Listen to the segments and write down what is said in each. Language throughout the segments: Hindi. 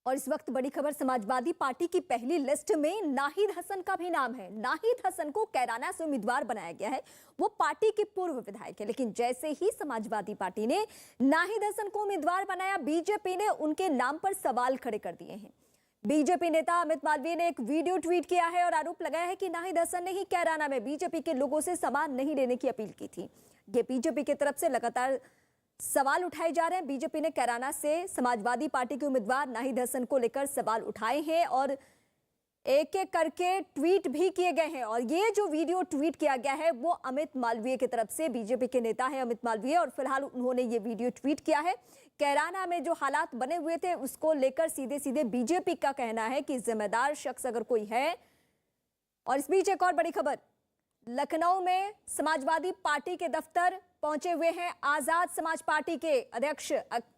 और इस वक्त बड़ी खबर, समाजवादी पार्टी की पहली लिस्ट में नाहिद हसन का भी नाम है। नाहिद हसन को कैराना से उम्मीदवार बनाया गया है। वो पार्टी के पूर्व विधायक है, लेकिन जैसे ही समाजवादी पार्टी ने नाहिद हसन को उम्मीदवार बनाया, बीजेपी ने उनके नाम पर सवाल खड़े कर दिए हैं। बीजेपी नेता अमित मालवीय ने एक वीडियो ट्वीट किया है और आरोप लगाया है कि नाहिद हसन ने ही कैराना में बीजेपी के लोगों से सामान नहीं लेने की अपील की थी। ये बीजेपी की तरफ से लगातार सवाल उठाए जा रहे हैं। बीजेपी ने कैराना से समाजवादी पार्टी के उम्मीदवार नाहिद हसन को लेकर सवाल उठाए हैं और एक एक करके ट्वीट भी किए गए हैं। और ये जो वीडियो ट्वीट किया गया है वो अमित मालवीय की तरफ से, बीजेपी के नेता है अमित मालवीय, और फिलहाल उन्होंने ये वीडियो ट्वीट किया है। कैराना में जो हालात बने हुए थे उसको लेकर सीधे सीधे बीजेपी का कहना है कि जिम्मेदार शख्स अगर कोई है। और इस बीच एक और बड़ी खबर, लखनऊ में समाजवादी पार्टी के दफ्तर पहुंचे हुए हैं आजाद समाज पार्टी के अध्यक्ष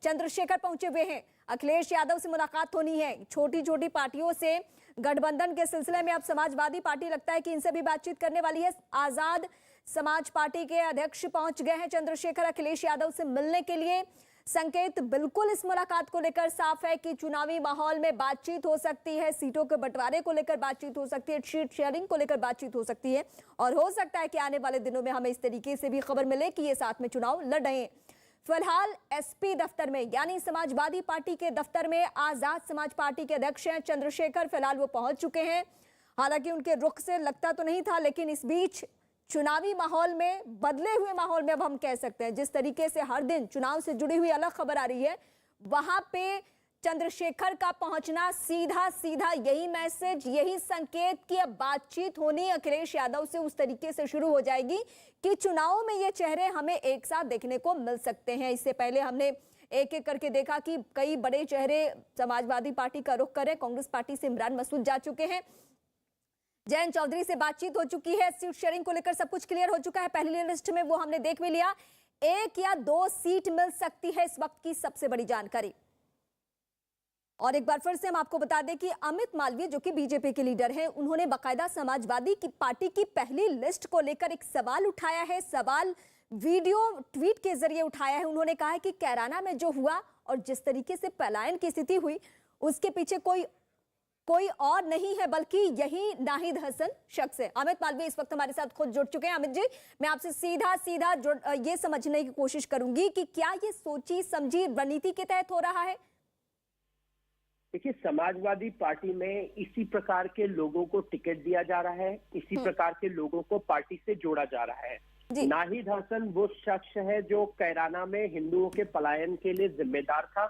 चंद्रशेखर पहुंचे हुए हैं। अखिलेश यादव से मुलाकात होनी है। छोटी छोटी पार्टियों से गठबंधन के सिलसिले में अब समाजवादी पार्टी लगता है कि इनसे भी बातचीत करने वाली है। आजाद समाज पार्टी के अध्यक्ष पहुंच गए हैं चंद्रशेखर अखिलेश यादव से मिलने के लिए। संकेत बिल्कुल इस मुलाकात को लेकर साफ है कि चुनावी माहौल में बातचीत हो सकती है, सीटों के बंटवारे को लेकर बातचीत हो सकती है, सीट शेयरिंग को लेकर बातचीत हो सकती है, और हो सकता है कि आने वाले दिनों में हमें इस तरीके से भी खबर मिले कि ये साथ में चुनाव लड़ रहे हैं। फिलहाल एसपी दफ्तर में, यानी समाजवादी पार्टी के दफ्तर में आजाद समाज पार्टी के अध्यक्ष हैं चंद्रशेखर, फिलहाल वो पहुंच चुके हैं। हालांकि उनके रुख से लगता तो नहीं था, लेकिन इस बीच चुनावी माहौल में, बदले हुए माहौल में अब हम कह सकते हैं, जिस तरीके से हर दिन चुनाव से जुड़ी हुई अलग खबर आ रही है, वहां पे चंद्रशेखर का पहुंचना सीधा सीधा यही मैसेज, यही संकेत कि अब बातचीत होनी अखिलेश यादव से उस तरीके से शुरू हो जाएगी कि चुनाव में ये चेहरे हमें एक साथ देखने को मिल सकते हैं। इससे पहले हमने एक एक करके देखा कि कई बड़े चेहरे समाजवादी पार्टी का रुख करें। कांग्रेस पार्टी से इमरान मसूद जा चुके हैं, जयंत चौधरी से बातचीत हो चुकी है, सीट शेयरिंग को लेकर सब कुछ क्लियर हो चुका है। पहली लिस्ट में वो हमने देख भी लिया, 1 या 2 सीट मिल सकती है इस वक्त की सबसे बड़ी जानकारी। और एक बार फिर से हम आपको बता दें कि अमित मालवीय जो कि बीजेपी के लीडर हैं, उन्होंने बाकायदा समाजवादी की पार्टी की पहली लिस्ट को लेकर एक सवाल उठाया है। सवाल वीडियो ट्वीट के जरिए उठाया है। उन्होंने कहा है कि कैराना में जो हुआ और जिस तरीके से पलायन की स्थिति हुई, उसके पीछे कोई और नहीं है बल्कि यही नाहिद हसन शख्स है। अमित मालवीय इस वक्त हमारे साथ खुद जुड़ चुके हैं। अमित जी, मैं आपसे सीधा ये समझने की कोशिश करूंगी कि क्या ये सोची समझी रणनीति के तहत हो रहा है? देखिए, समाजवादी पार्टी में इसी प्रकार के लोगों को टिकट दिया जा रहा है, इसी प्रकार के लोगों को पार्टी से जोड़ा जा रहा है। नाहिद हसन वो शख्स है जो कैराना में हिंदुओं के पलायन के लिए जिम्मेदार था,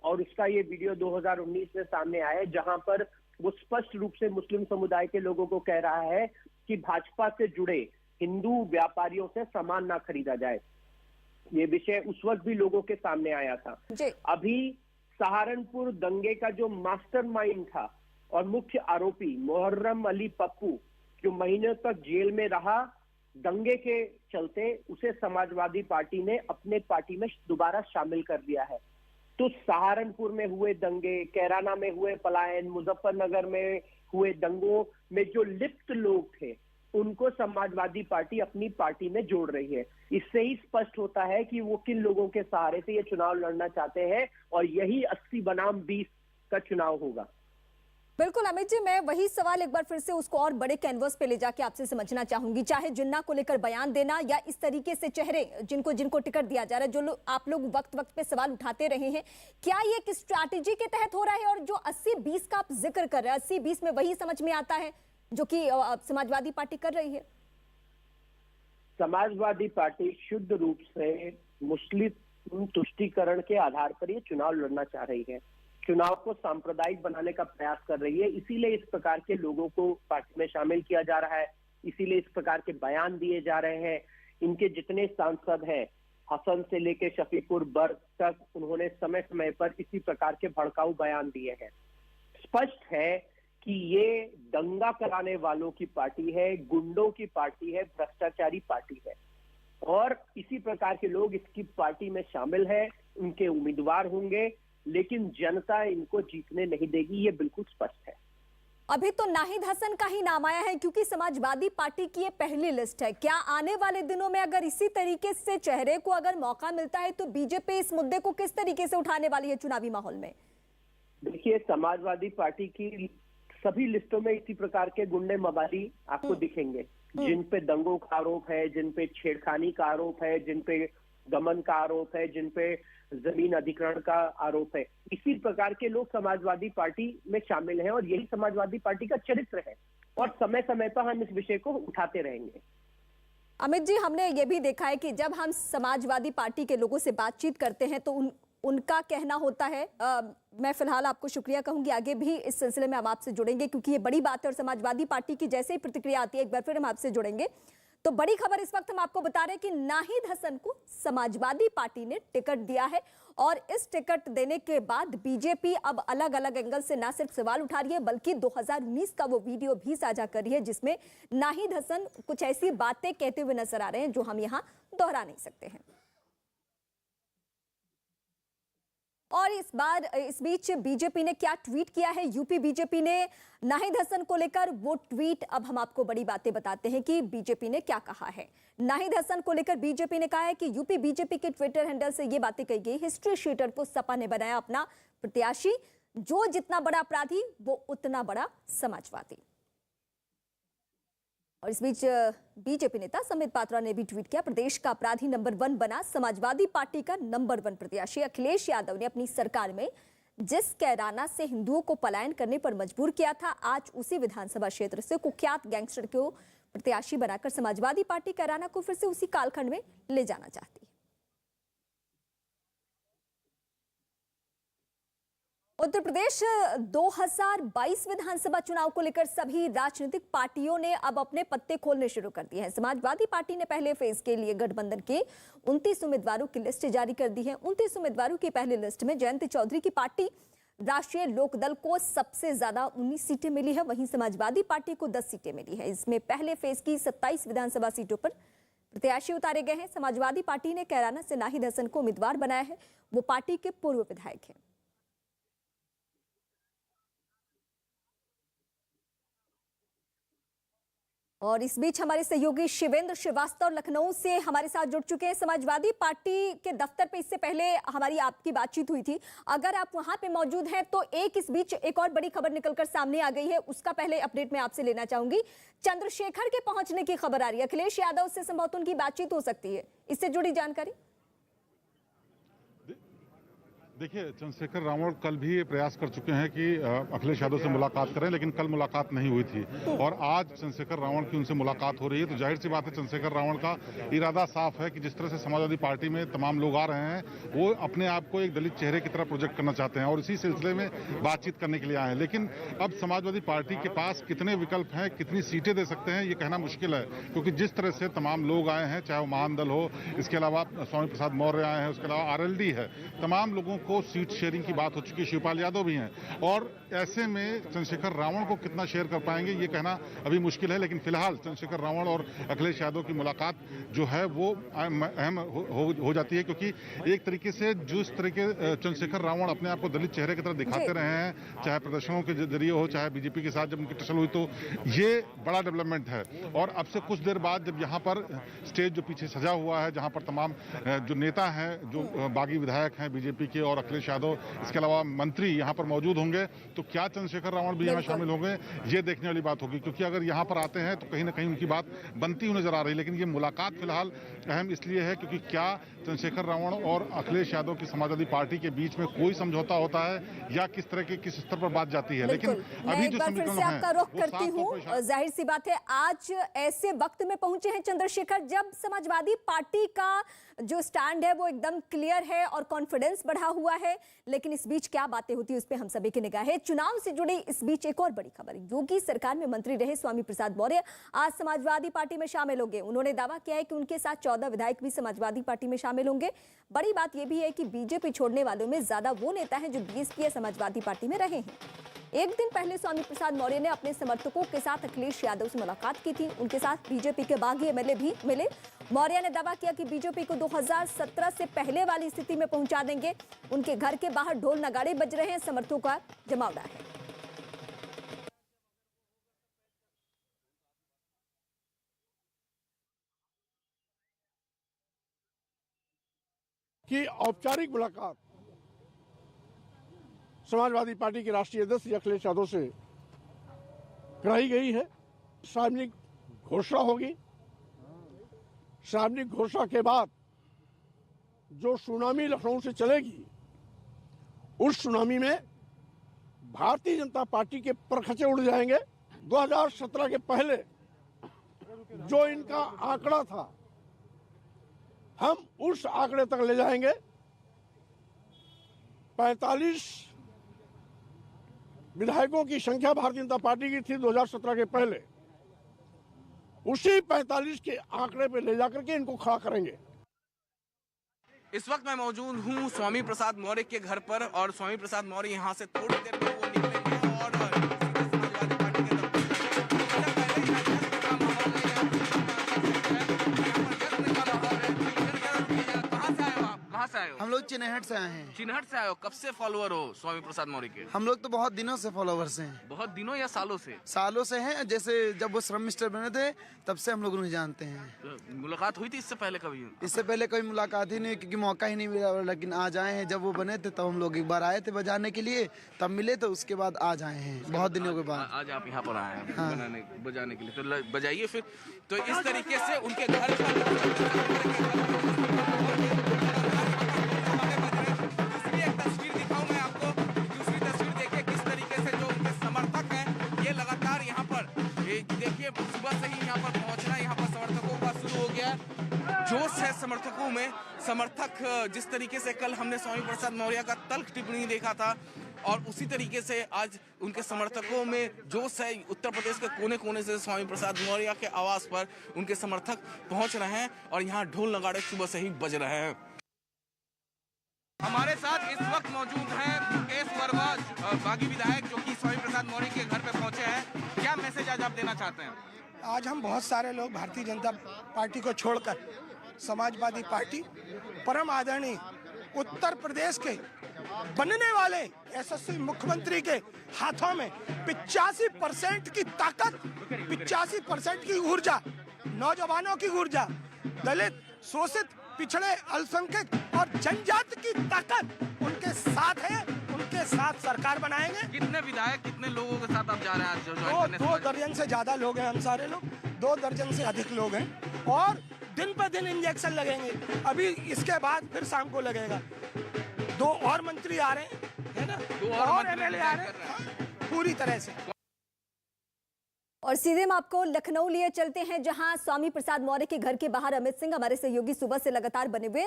और उसका ये वीडियो 2019 में सामने आया है, जहां पर वो स्पष्ट रूप से मुस्लिम समुदाय के लोगों को कह रहा है कि भाजपा से जुड़े हिंदू व्यापारियों से सामान ना खरीदा जाए। ये विषय उस वक्त भी लोगों के सामने आया था। अभी सहारनपुर दंगे का जो मास्टरमाइंड था और मुख्य आरोपी मुहर्रम अली पप्पू, जो महीनों तक जेल में रहा दंगे के चलते, उसे समाजवादी पार्टी ने अपने पार्टी में दोबारा शामिल कर दिया है। तो सहारनपुर में हुए दंगे, कैराना में हुए पलायन, मुजफ्फरनगर में हुए दंगों में जो लिप्त लोग थे, उनको समाजवादी पार्टी अपनी पार्टी में जोड़ रही है। इससे ही स्पष्ट होता है कि वो किन लोगों के सहारे से ये चुनाव लड़ना चाहते हैं, और यही 80 बनाम 20 का चुनाव होगा। बिल्कुल अमित जी, मैं वही सवाल एक बार फिर से उसको और बड़े कैनवस पे ले जाके आपसे समझना चाहूंगी। चाहे जिन्ना को लेकर बयान देना या इस तरीके से चेहरे जिनको टिकट दिया जा रहा है, जो आप लोग वक्त वक्त पे सवाल उठाते रहे हैं, क्या ये एक स्ट्रैटेजी के तहत हो रहा है? और जो 80-20 का आप जिक्र कर रहे हैं, 80-20 में वही समझ में आता है जो कि समाजवादी पार्टी कर रही है? समाजवादी पार्टी शुद्ध रूप से मुस्लिम तुष्टीकरण के आधार पर ये चुनाव लड़ना चाह रही है, चुनाव को सांप्रदायिक बनाने का प्रयास कर रही है। इसीलिए इस प्रकार के लोगों को पार्टी में शामिल किया जा रहा है, इसीलिए इस प्रकार के बयान दिए जा रहे हैं। इनके जितने सांसद हैं, हसन से लेकर शफीकुर बर्क तक, उन्होंने समय समय पर इसी प्रकार के भड़काऊ बयान दिए हैं। स्पष्ट है कि ये दंगा कराने वालों की पार्टी है, गुंडों की पार्टी है, भ्रष्टाचारी पार्टी है, और इसी प्रकार के लोग इसकी पार्टी में शामिल हैं, उनके उम्मीदवार होंगे, लेकिन जनता इनको जीतने नहीं देगी, ये बिल्कुल स्पष्ट है। अभी तो नाहिद हसन का ही नाम आया है क्योंकि समाजवादी पार्टी की ये पहली लिस्ट है। क्या आने वाले दिनों में अगर इसी तरीके से चेहरे को अगर मौका मिलता है तो बीजेपी इस मुद्दे को किस तरीके से उठाने वाली है चुनावी माहौल में? देखिए, समाजवादी पार्टी की सभी लिस्टों में इसी प्रकार के गुंडे मवाली आपको दिखेंगे, जिन पे दंगों का आरोप है, जिन पे छेड़खानी का आरोप है, जिन पे गमन का आरोप है, जिन पे जमीन अधिग्रहण का आरोप है। इसी प्रकार के लोग समाजवादी पार्टी में शामिल हैं और यही समाजवादी पार्टी का चरित्र है और समय समय पर हम इस विषय को उठाते रहेंगे। अमित जी, हमने ये भी देखा है कि जब हम समाजवादी पार्टी के लोगों से बातचीत करते हैं तो उनका कहना होता है, मैं फिलहाल आपको शुक्रिया कहूंगी, आगे भी इस सिलसिले में हम आपसे जुड़ेंगे क्योंकि ये बड़ी बात है और समाजवादी पार्टी की जैसे ही प्रतिक्रिया आती है एक बार फिर हम आपसे जुड़ेंगे। तो बड़ी खबर इस वक्त हम आपको बता रहे हैं कि नाहिद हसन को समाजवादी पार्टी ने टिकट दिया है और इस टिकट देने के बाद बीजेपी अब अलग अलग एंगल से ना सिर्फ सवाल उठा रही है बल्कि 2019 का वो वीडियो भी साझा कर रही है जिसमें नाहिद हसन कुछ ऐसी बातें कहते हुए नजर आ रहे हैं जो हम यहां दोहरा नहीं सकते हैं। और इस बीच बीजेपी ने क्या ट्वीट किया है, यूपी बीजेपी ने नाहिद हसन को लेकर वो ट्वीट, अब हम आपको बड़ी बातें बताते हैं कि बीजेपी ने क्या कहा है। नाहिद हसन को लेकर बीजेपी ने कहा है कि यूपी बीजेपी के ट्विटर हैंडल से ये बातें कही गई, हिस्ट्री शीटर को सपा ने बनाया अपना प्रत्याशी, जो जितना बड़ा अपराधी वो उतना बड़ा समाजवादी। और इस बीच बीजेपी नेता संबित पात्रा ने भी ट्वीट किया, प्रदेश का अपराधी नंबर 1 बना समाजवादी पार्टी का नंबर 1 प्रत्याशी। अखिलेश यादव ने अपनी सरकार में जिस कैराना से हिंदुओं को पलायन करने पर मजबूर किया था, आज उसी विधानसभा क्षेत्र से कुख्यात गैंगस्टर को प्रत्याशी बनाकर समाजवादी पार्टी कैराना को फिर से उसी कालखंड में ले जाना चाहती है। उत्तर प्रदेश 2022 विधानसभा चुनाव को लेकर सभी राजनीतिक पार्टियों ने अब अपने पत्ते खोलने शुरू कर दिए हैं। समाजवादी पार्टी ने पहले फेज के लिए गठबंधन के 29 उम्मीदवारों की लिस्ट जारी कर दी है। 29 उम्मीदवारों की पहली लिस्ट में जयंती चौधरी की पार्टी राष्ट्रीय लोकदल को सबसे ज्यादा 19 सीटें मिली है, वहीं समाजवादी पार्टी को 10 सीटें मिली है। इसमें पहले फेज की 27 विधानसभा सीटों पर प्रत्याशी उतारे गए हैं। समाजवादी पार्टी ने कैराना से नाहिद हसन को उम्मीदवार बनाया है, वो पार्टी के पूर्व विधायक हैं। और इस बीच हमारे सहयोगी शिवेंद्र श्रीवास्तव लखनऊ से हमारे साथ जुड़ चुके हैं। समाजवादी पार्टी के दफ्तर पे इससे पहले हमारी आपकी बातचीत हुई थी, अगर आप वहां पे मौजूद हैं तो इस बीच एक और बड़ी खबर निकलकर सामने आ गई है, उसका पहले अपडेट मैं आपसे लेना चाहूंगी। चंद्रशेखर के पहुंचने की खबर आ रही है, अखिलेश यादव से संभवतः उनकी बातचीत हो सकती है, इससे जुड़ी जानकारी। देखिए, चंद्रशेखर रावण कल भी ये प्रयास कर चुके हैं कि अखिलेश यादव से मुलाकात करें, लेकिन कल मुलाकात नहीं हुई थी और आज चंद्रशेखर रावण की उनसे मुलाकात हो रही है। तो जाहिर सी बात है, चंद्रशेखर रावण का इरादा साफ है कि जिस तरह से समाजवादी पार्टी में तमाम लोग आ रहे हैं, वो अपने आप को एक दलित चेहरे की तरह प्रोजेक्ट करना चाहते हैं और इसी सिलसिले में बातचीत करने के लिए आए हैं। लेकिन अब समाजवादी पार्टी के पास कितने विकल्प हैं, कितनी सीटें दे सकते हैं, ये कहना मुश्किल है, क्योंकि जिस तरह से तमाम लोग आए हैं, चाहे वो महान दल हो, इसके अलावा स्वामी प्रसाद मौर्य आए हैं, उसके अलावा RLD है, तमाम लोगों को सीट शेयरिंग की बात हो चुकी है, शिवपाल यादव भी हैं और ऐसे में चंद्रशेखर रावण को कितना शेयर कर पाएंगे ये कहना अभी मुश्किल है। लेकिन फिलहाल चंद्रशेखर रावण और अखिलेश यादव की मुलाकात जो है वो अहम हो जाती है, क्योंकि एक तरीके से जिस तरीके चंद्रशेखर रावण अपने आप को दलित चेहरे की तरह दिखाते रहे हैं, चाहे प्रदर्शनों के जरिए हो, चाहे बीजेपी के साथ जब उनकी टसल हुई, तो ये बड़ा डेवलपमेंट है। और अब से कुछ देर बाद जब यहाँ पर स्टेज जो पीछे सजा हुआ है, जहाँ पर तमाम जो नेता हैं, जो बागी विधायक हैं बीजेपी के और अखिलेश यादव, इसके अलावा मंत्री यहाँ पर मौजूद होंगे, तो क्या चंद्रशेखर रावण भी यहाँ शामिल होंगे, ये देखने वाली बात होगी। क्योंकि अगर यहाँ पर आते हैं तो कहीं ना कहीं उनकी बात बनती हुई नजर आ रही है। लेकिन ये मुलाकात फिलहाल अहम इसलिए है क्योंकि क्या चंद्रशेखर रावण और अखिलेश यादव की समाजवादी पार्टी के बीच में कोई समझौता होता है या किस तरह के किस स्तर पर बात जाती है। लेकिन अभी जो समीकरण है, आपका रुख करती हूँ, जाहिर सी बात है आज ऐसे वक्त में पहुंचे हैं चंद्रशेखर जब समाजवादी पार्टी का जो स्टैंड है वो एकदम क्लियर है और कॉन्फिडेंस बढ़ा हुआ है। लेकिन इस बीच क्या बातें होती है उस पर हम सभी की निगाह है। चुनाव से जुड़ी इस बीच एक और बड़ी खबर, योगी सरकार में मंत्री रहे स्वामी प्रसाद मौर्य आज समाजवादी पार्टी में शामिल होंगे। उन्होंने दावा किया है कि उनके साथ 14 विधायक भी समाजवादी पार्टी में शामिल होंगे। बड़ी बात यह भी है कि बीजेपी छोड़ने वालों में ज्यादा वो नेता हैं जो बीएसपी या समाजवादी पार्टी में रहे हैं। एक दिन पहले स्वामी प्रसाद मौर्य ने अपने समर्थकों के साथ अखिलेश यादव से मुलाकात की थी। उनके साथ बीजेपी के बागी एमएलए भी मिले। मौर्य ने दावा किया कि बीजेपी को 2017 से पहले वाली स्थिति में पहुंचा देंगे। उनके घर के बाहर ढोल नगाड़े बज रहे हैं, समर्थकों का जमावड़ा है। कि औपचारिक मुलाकात समाजवादी पार्टी के राष्ट्रीय अध्यक्ष श्री अखिलेश यादव से कराई गई है। सार्वजनिक घोषणा होगी। सार्वजनिक घोषणा के बाद जो सुनामी लखनऊ से चलेगी, उस सुनामी में भारतीय जनता पार्टी के परखचे उड़ जाएंगे। 2017 के पहले जो इनका आंकड़ा था, हम उस आंकड़े तक ले जाएंगे। 45 विधायकों की संख्या भारतीय जनता पार्टी की थी 2017 के पहले। उसी 45 के आंकड़े पे ले जाकर के इनको खड़ा करेंगे। इस वक्त मैं मौजूद हूं स्वामी प्रसाद मौर्य के घर पर और स्वामी प्रसाद मौर्य यहां से थोड़ी देर में वो निकलेंगे और समाजवादी पार्टी के कहां से आए हो? हम लोग चिन्हट से आए हैं। चिन्हट से आए हो? कब से फॉलोअर हो स्वामी प्रसाद मौर्य के? हम लोग तो बहुत दिनों से फॉलोवर्स हैं। बहुत दिनों या सालों से? सालों से हैं। जैसे जब वो श्रम मिनिस्टर बने थे तब से हम लोग उन्हें जानते हैं। मुलाकात हुई थी इससे पहले कभी? इससे पहले कभी मुलाकात ही नहीं, क्योंकि मौका ही नहीं मिला। लेकिन आज आए हैं। जब वो बने थे तब हम लोग एक बार आए थे बजाने के लिए, तब मिले तो उसके बाद आज आए हैं, बहुत दिनों के बाद। आज आप यहाँ पर आए हैं हाँ। बजाने के लिए, तो बजाइए फिर। तो इस तरीके से उनके घर पर तस्वीर दिखाऊं मैं आपको। दूसरी तस्वीर देखिए किस तरीके से जो उनके समर्थक हैं ये लगातार यहाँ पर देखिए सुबह से ही यहाँ पर पहुँचना यहाँ पर समर्थकों का शुरू हो गया है। जोश है समर्थकों में। समर्थक जिस तरीके से कल हमने स्वामी प्रसाद मौर्य का तल्ख टिप्पणी देखा था और उसी तरीके से आज उनके समर्थकों में जोश है। उत्तर प्रदेश के कोने कोने से स्वामी प्रसाद मौर्य के आवास पर उनके समर्थक पहुंच रहे हैं और यहाँ ढोल नगाड़े सुबह से ही बज रहे हैं। हमारे साथ इस वक्त मौजूद हैं मुकेश वर्मा, बागी विधायक, जो कि स्वामी प्रसाद मौर्य के घर पे पहुंचे हैं। क्या मैसेज आज आप देना चाहते हैं? आज हम बहुत सारे लोग भारतीय जनता पार्टी को छोड़कर समाजवादी पार्टी, परम आदरणीय उत्तर प्रदेश के बनने वाले यशस्वी मुख्यमंत्री के हाथों में 85% की ताकत, 85% की ऊर्जा, नौजवानों की ऊर्जा, दलित, शोषित, पिछड़े, अल्पसंख्यक और जनजाति की ताकत उनके साथ है। उनके साथ सरकार बनाएंगे। कितने विधायक, कितने लोगों के साथ आप जा रहे हैं? दो दर्जन से ज्यादा लोग हैं। हम सारे लोग 2 दर्जन से अधिक लोग हैं और दिन पर दिन इंजेक्शन लगेंगे। अभी इसके बाद फिर शाम को लगेगा। 2 और मंत्री आ रहे हैं, है ना? 2 और एमएलए आ रहे हैं पूरी तरह से। और सीधे हम आपको लखनऊ लिए चलते हैं, जहां स्वामी प्रसाद मौर्य के घर के बाहर अमित सिंह हमारे सहयोगी सुबह से लगातार बने हुए।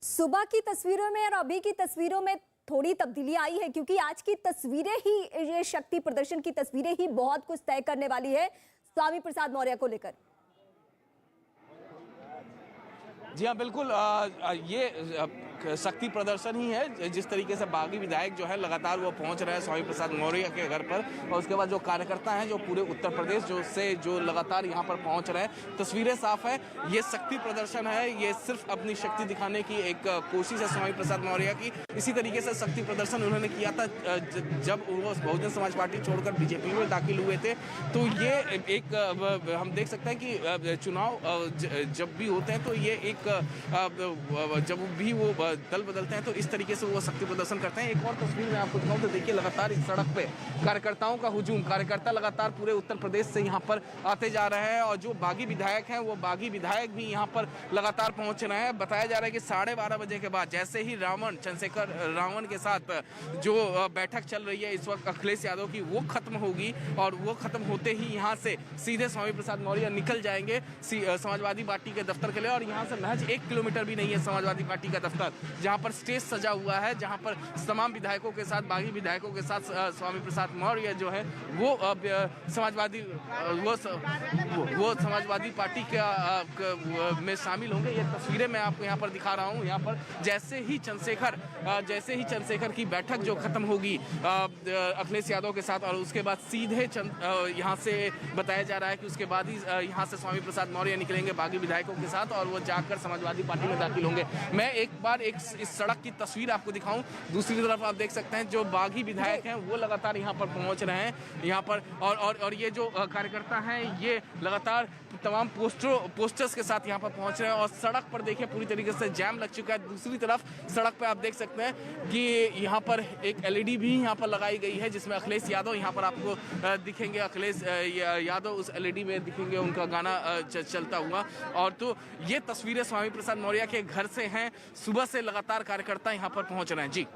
सुबह की तस्वीरों में और अभी की तस्वीरों में थोड़ी तब्दीली आई है, क्योंकि आज की तस्वीरें ही, ये शक्ति प्रदर्शन की तस्वीरें ही बहुत कुछ तय करने वाली है स्वामी प्रसाद मौर्य को लेकर। जी हाँ, बिल्कुल। ये शक्ति प्रदर्शन ही है। जिस तरीके से बागी विधायक जो है लगातार वो पहुंच रहे हैं स्वामी प्रसाद मौर्य के घर पर, और उसके बाद जो कार्यकर्ता हैं जो पूरे उत्तर प्रदेश जो लगातार यहाँ पर पहुंच रहे हैं। तस्वीरें साफ है, ये शक्ति प्रदर्शन है। ये सिर्फ अपनी शक्ति दिखाने की एक कोशिश है स्वामी प्रसाद मौर्य की। इसी तरीके से शक्ति प्रदर्शन उन्होंने किया था जब वो बहुजन समाज पार्टी छोड़कर बीजेपी में दाखिल हुए थे। तो ये एक हम देख सकते हैं कि चुनाव जब भी होते हैं तो ये एक जब भी वो दल बदलते हैं तो इस तरीके से वो शक्ति प्रदर्शन करते हैं। एक और तस्वीर में आपको दिखाऊं तो देखिए लगातार इस सड़क पे कार्यकर्ताओं का हुजूम, कार्यकर्ता लगातार पूरे उत्तर प्रदेश से यहाँ पर आते जा रहे हैं और जो बागी विधायक हैं वो बागी विधायक भी यहाँ पर लगातार पहुंच रहे हैं। बताया जा रहा है कि 12:30 बजे के बाद जैसे ही चंद्रशेखर रावण के साथ जो बैठक चल रही है इस वक्त अखिलेश यादव की, वो खत्म होगी और वो खत्म होते ही यहाँ से सीधे स्वामी प्रसाद मौर्य निकल जाएंगे समाजवादी पार्टी के दफ्तर के लिए। और यहाँ से महज 1 किलोमीटर भी नहीं है समाजवादी पार्टी का दफ्तर, जहां पर स्टेज सजा हुआ है, जहां पर तमाम विधायकों के साथ, बागी विधायकों के साथ स्वामी प्रसाद मौर्य जो है वो समाजवादी पार्टी में शामिल होंगे। ये तस्वीरें मैं आपको यहाँ पर दिखा रहा हूँ। यहाँ पर जैसे ही चंद्रशेखर की बैठक जो खत्म होगी अखिलेश यादव के साथ, और उसके बाद सीधे यहाँ से बताया जा रहा है कि उसके बाद ही यहाँ से स्वामी प्रसाद मौर्य निकलेंगे बागी विधायकों के साथ और वो जाकर समाजवादी पार्टी में दाखिल होंगे। मैं एक बार इस सड़क की तस्वीर आपको दिखाऊं। दूसरी तरफ आप देख सकते हैं जो बागी विधायक हैं वो लगातार यहाँ पर पहुंच रहे हैं यहाँ पर, और ये जो कार्यकर्ता हैं ये लगातार तमाम पोस्टर्स के साथ यहाँ पर पहुंच रहे हैं और सड़क पर देखिए पूरी तरीके से जैम लग चुका है। दूसरी तरफ सड़क पे आप देख सकते हैं कि यहाँ पर एक LED भी यहाँ पर लगाई गई है जिसमें अखिलेश यादव यहाँ पर आपको दिखेंगे। अखिलेश यादव उस LED में दिखेंगे, उनका गाना चलता हुआ। और तो ये तस्वीरें स्वामी प्रसाद मौर्य के घर से हैं। सुबह से लगातार कार्यकर्ता यहाँ पर पहुंच रहे हैं। जी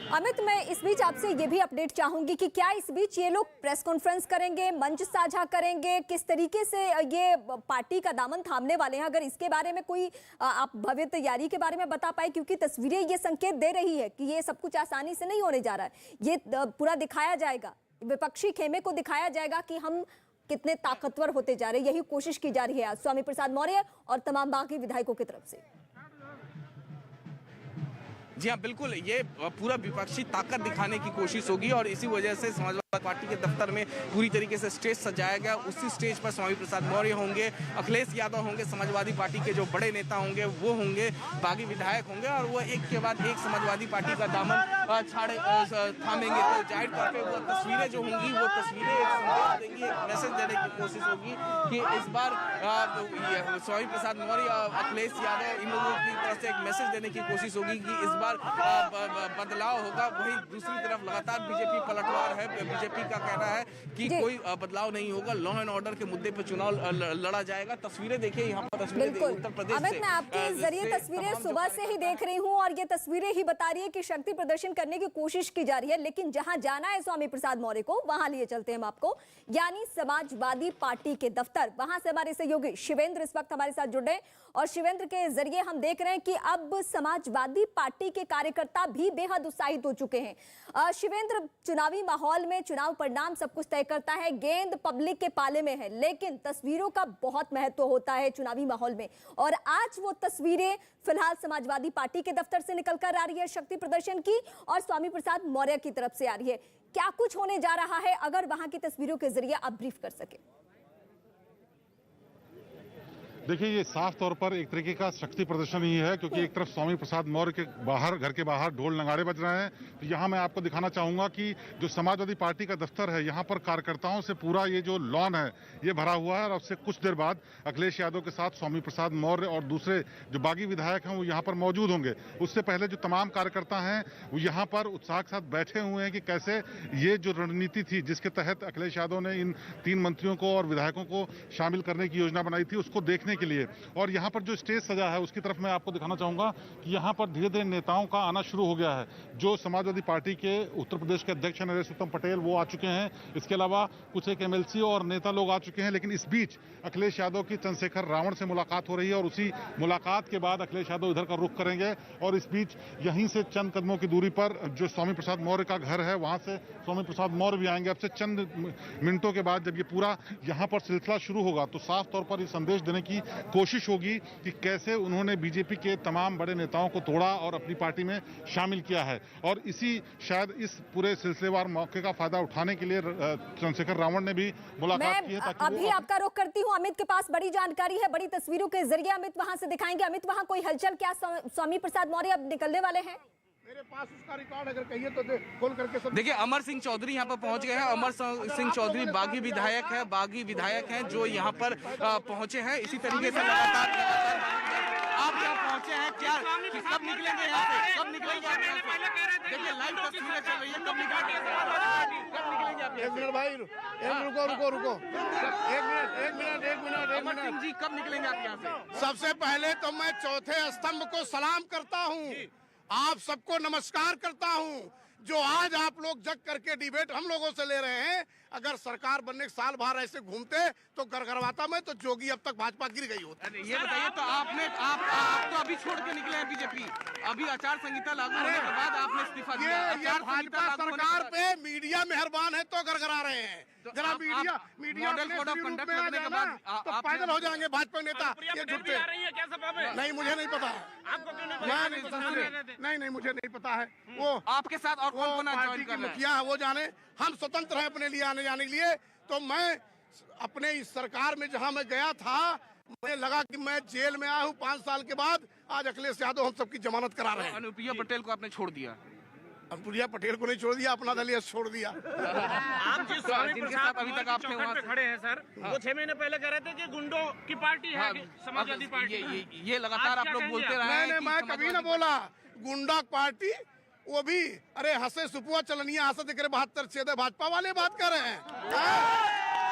अमित, मैं इस बीच आपसे ये भी अपडेट चाहूंगी कि क्या इस बीच ये लोग प्रेस कॉन्फ्रेंस करेंगे, मंच साझा करेंगे, किस तरीके से ये पार्टी का दामन थामने वाले हैं? अगर इसके बारे में कोई आप भव्य तैयारी के बारे में बता पाए, क्योंकि तस्वीरें ये संकेत दे रही है कि ये सब कुछ आसानी से नहीं होने जा रहा है। ये पूरा दिखाया जाएगा, विपक्षी खेमे को दिखाया जाएगा कि हम कितने ताकतवर होते जा रहे हैं। यही कोशिश की जा रही है आज स्वामी प्रसाद मौर्य और तमाम बाकी विधायकों की तरफ से। जी हाँ, बिल्कुल, ये पूरा विपक्षी ताकत दिखाने की कोशिश होगी और इसी वजह से समाजवादी पार्टी के दफ्तर में पूरी तरीके से स्टेज सजाया गया। उसी स्टेज पर स्वामी प्रसाद मौर्य होंगे, अखिलेश यादव होंगे, समाजवादी पार्टी के जो बड़े नेता होंगे वो होंगे, बागी विधायक होंगे और वो एक के बाद एक समाजवादी पार्टी का दामन थामेंगे। तो जाहिर तौर पर वो तस्वीरें जो होंगी वो तस्वीरें एक संदेश देंगी, एक मैसेज देने की कोशिश होगी कि इस बार स्वामी प्रसाद मौर्य, अखिलेश यादव, इन लोगों की तरफ से एक मैसेज देने की कोशिश होगी कि इस बदलाव होगा। वहीं दूसरी तरफ लगातार बीजेपी पलटवार है। बीजेपी का कहना है कि कोई बदलाव नहीं होगा, लॉ एंड ऑर्डर के मुद्दे पर चुनाव लड़ा जाएगा। तस्वीरें देखिए यहाँ पर, तस्वीरें उत्तर प्रदेश अमित, मैं आपके जरिए तस्वीरें सुबह से ही देख रही हूँ और ये तस्वीरें ही बता रही है कि शक्ति प्रदर्शन करने की कोशिश की जा रही है, लेकिन जहां जाना है स्वामी प्रसाद मौर्य को वहां लिए चलते हैं हम आपको, यानी समाजवादी पार्टी के दफ्तर। वहां से हमारे सहयोगी शिवेंद्र इस वक्त हमारे साथ जुड़े और शिवेंद्र के जरिए हम देख रहे हैं कि अब समाजवादी पार्टी के कार्यकर्ता भी बेहद उत्साहित हो चुके हैं। शिवेंद्र, चुनावी माहौल में चुनाव परिणाम सब कुछ तय करता है, गेंद पब्लिक के पाले में है, लेकिन तस्वीरों का बहुत महत्व होता है चुनावी माहौल में। और आज वो तस्वीरें फिलहाल समाजवादी पार्टी के दफ्तर से निकलकर आ रही है शक्ति प्रदर्शन की और स्वामी प्रसाद मौर्य की तरफ से आ रही है। क्या कुछ होने जा रहा है, अगर वहां की तस्वीरों के जरिए आप ब्रीफ कर सके? देखिए, ये साफ तौर पर एक तरीके का शक्ति प्रदर्शन ही है, क्योंकि एक तरफ स्वामी प्रसाद मौर्य के बाहर, घर के बाहर ढोल नगाड़े बज रहे हैं। तो यहाँ मैं आपको दिखाना चाहूंगा कि जो समाजवादी पार्टी का दफ्तर है, यहाँ पर कार्यकर्ताओं से पूरा ये जो लॉन है ये भरा हुआ है और उससे कुछ देर बाद अखिलेश यादव के साथ स्वामी प्रसाद मौर्य और दूसरे जो बागी विधायक हैं वो यहाँ पर मौजूद होंगे। उससे पहले जो तमाम कार्यकर्ता हैं वो यहाँ पर उत्साह के साथ बैठे हुए हैं कि कैसे ये जो रणनीति थी जिसके तहत अखिलेश यादव ने इन 3 मंत्रियों को और विधायकों को शामिल करने की योजना बनाई थी, उसको देखने के लिए। और यहाँ पर जो स्टेज सजा है उसकी तरफ मैं आपको दिखाना चाहूंगा कि यहाँ पर धीरे धीरे नेताओं का आना शुरू हो गया है। जो समाजवादी पार्टी के उत्तर प्रदेश के अध्यक्ष नरेश उत्तम पटेल वो आ चुके हैं, इसके अलावा कुछ एक MLC और नेता लोग आ चुके हैं। लेकिन इस बीच अखिलेश यादव की चंद्रशेखर रावण से मुलाकात हो रही है और उसी मुलाकात के बाद अखिलेश यादव इधर का रुख करेंगे और इस बीच यहीं से चंद कदमों की दूरी पर जो स्वामी प्रसाद मौर्य का घर है वहां से स्वामी प्रसाद मौर्य भी आएंगे। अब से चंद मिनटों के बाद जब ये पूरा यहाँ पर सिलसिला शुरू होगा तो साफ तौर पर ये संदेश देने की कोशिश होगी कि कैसे उन्होंने बीजेपी के तमाम बड़े नेताओं को तोड़ा और अपनी पार्टी में शामिल किया है। और शायद इस पूरे सिलसिलेवार मौके का फायदा उठाने के लिए चंद्रशेखर रावण ने भी मुलाकात की है। अभी आपका रुख करती हूँ, अमित के पास बड़ी जानकारी है, बड़ी तस्वीरों के जरिए अमित वहां से दिखाएंगे। अमित, वहां कोई हलचल? क्या स्वामी प्रसाद मौर्य अब निकलने वाले हैं? मेरे पास उसका रिकॉर्ड अगर कहिए तो खोल करके सब। देखिए, अमर सिंह चौधरी यहाँ पर पहुंच गए हैं। अमर सिंह चौधरी बागी विधायक हैं जो यहाँ पर पहुंचे हैं। इसी तरीके से लगातार आप यहाँ पहुंचे हैं, क्या कब निकलेंगे यहाँ से? कब निकलेंगे आप यहाँ से? देखिए लाइव तस्वीरें चल रही है, कब निकलेंगे आप? एक मिनट भाई, रुको एक मिनट सिंह जी, कब निकलेंगे आप यहाँ से? सबसे पहले तो मैं चौथे स्तंभ को सलाम करता हूँ, आप सबको नमस्कार करता हूँ। जो आज आप लोग जग करके डिबेट हम लोगों से ले रहे हैं, अगर सरकार बनने के साल भर ऐसे घूमते तो गरगरवाता में तो जोगी अब तक भाजपा गिर गई होती। ये बताइए, तो आप तो अभी छोड़ के निकले हैं बीजेपी, अभी आचार संहिता लागू होने के बाद आपने इस्तीफा दिया। ये भाजपा सरकार पे मीडिया मेहरबान है तो गरगरा रहे हैं। जरा media model code of conduct लगने के बाद तो पागल हो जाएंगे भाजपा नेता। ये झूठे नहीं, मुझे नहीं पता है, नहीं मुझे नहीं पता है। वो आपके साथ और कौन पार्टी के मुखिया है वो जाने, हम स्वतंत्र हैं अपने लिए आने जाने के लिए। तो मैं अपने इस सरकार में जहां मैं गया था, मुझे लगा कि मैं जेल में आया हूं 5 साल के बाद। आज अखिलेश यादव हम सबकी जमानत करा रहे हैं। अनुप्रिया पटेल को आपने छोड़ दिया? अनुप्रिया पटेल को नहीं छोड़ दिया, अपना दल छोड़ दिया। आप जिस स्वामी जिनके प्रसाद साथ अभी तक आपने चौखट वहाँ पे खड़े हैं सर, वो 6 महीने पहले कह रहे थे कि गुंडों की पार्टी है समाजवादी पार्टी। ये लगातार आप लोग बोलते रहे हैं नहीं, मैं कभी ना बोला गुंडा पार्टी, वो भी अरे हंसे सुपुआ चलनिया हंसे दिख रहे 72 छेदे भाजपा वाले बात कर रहे हैं।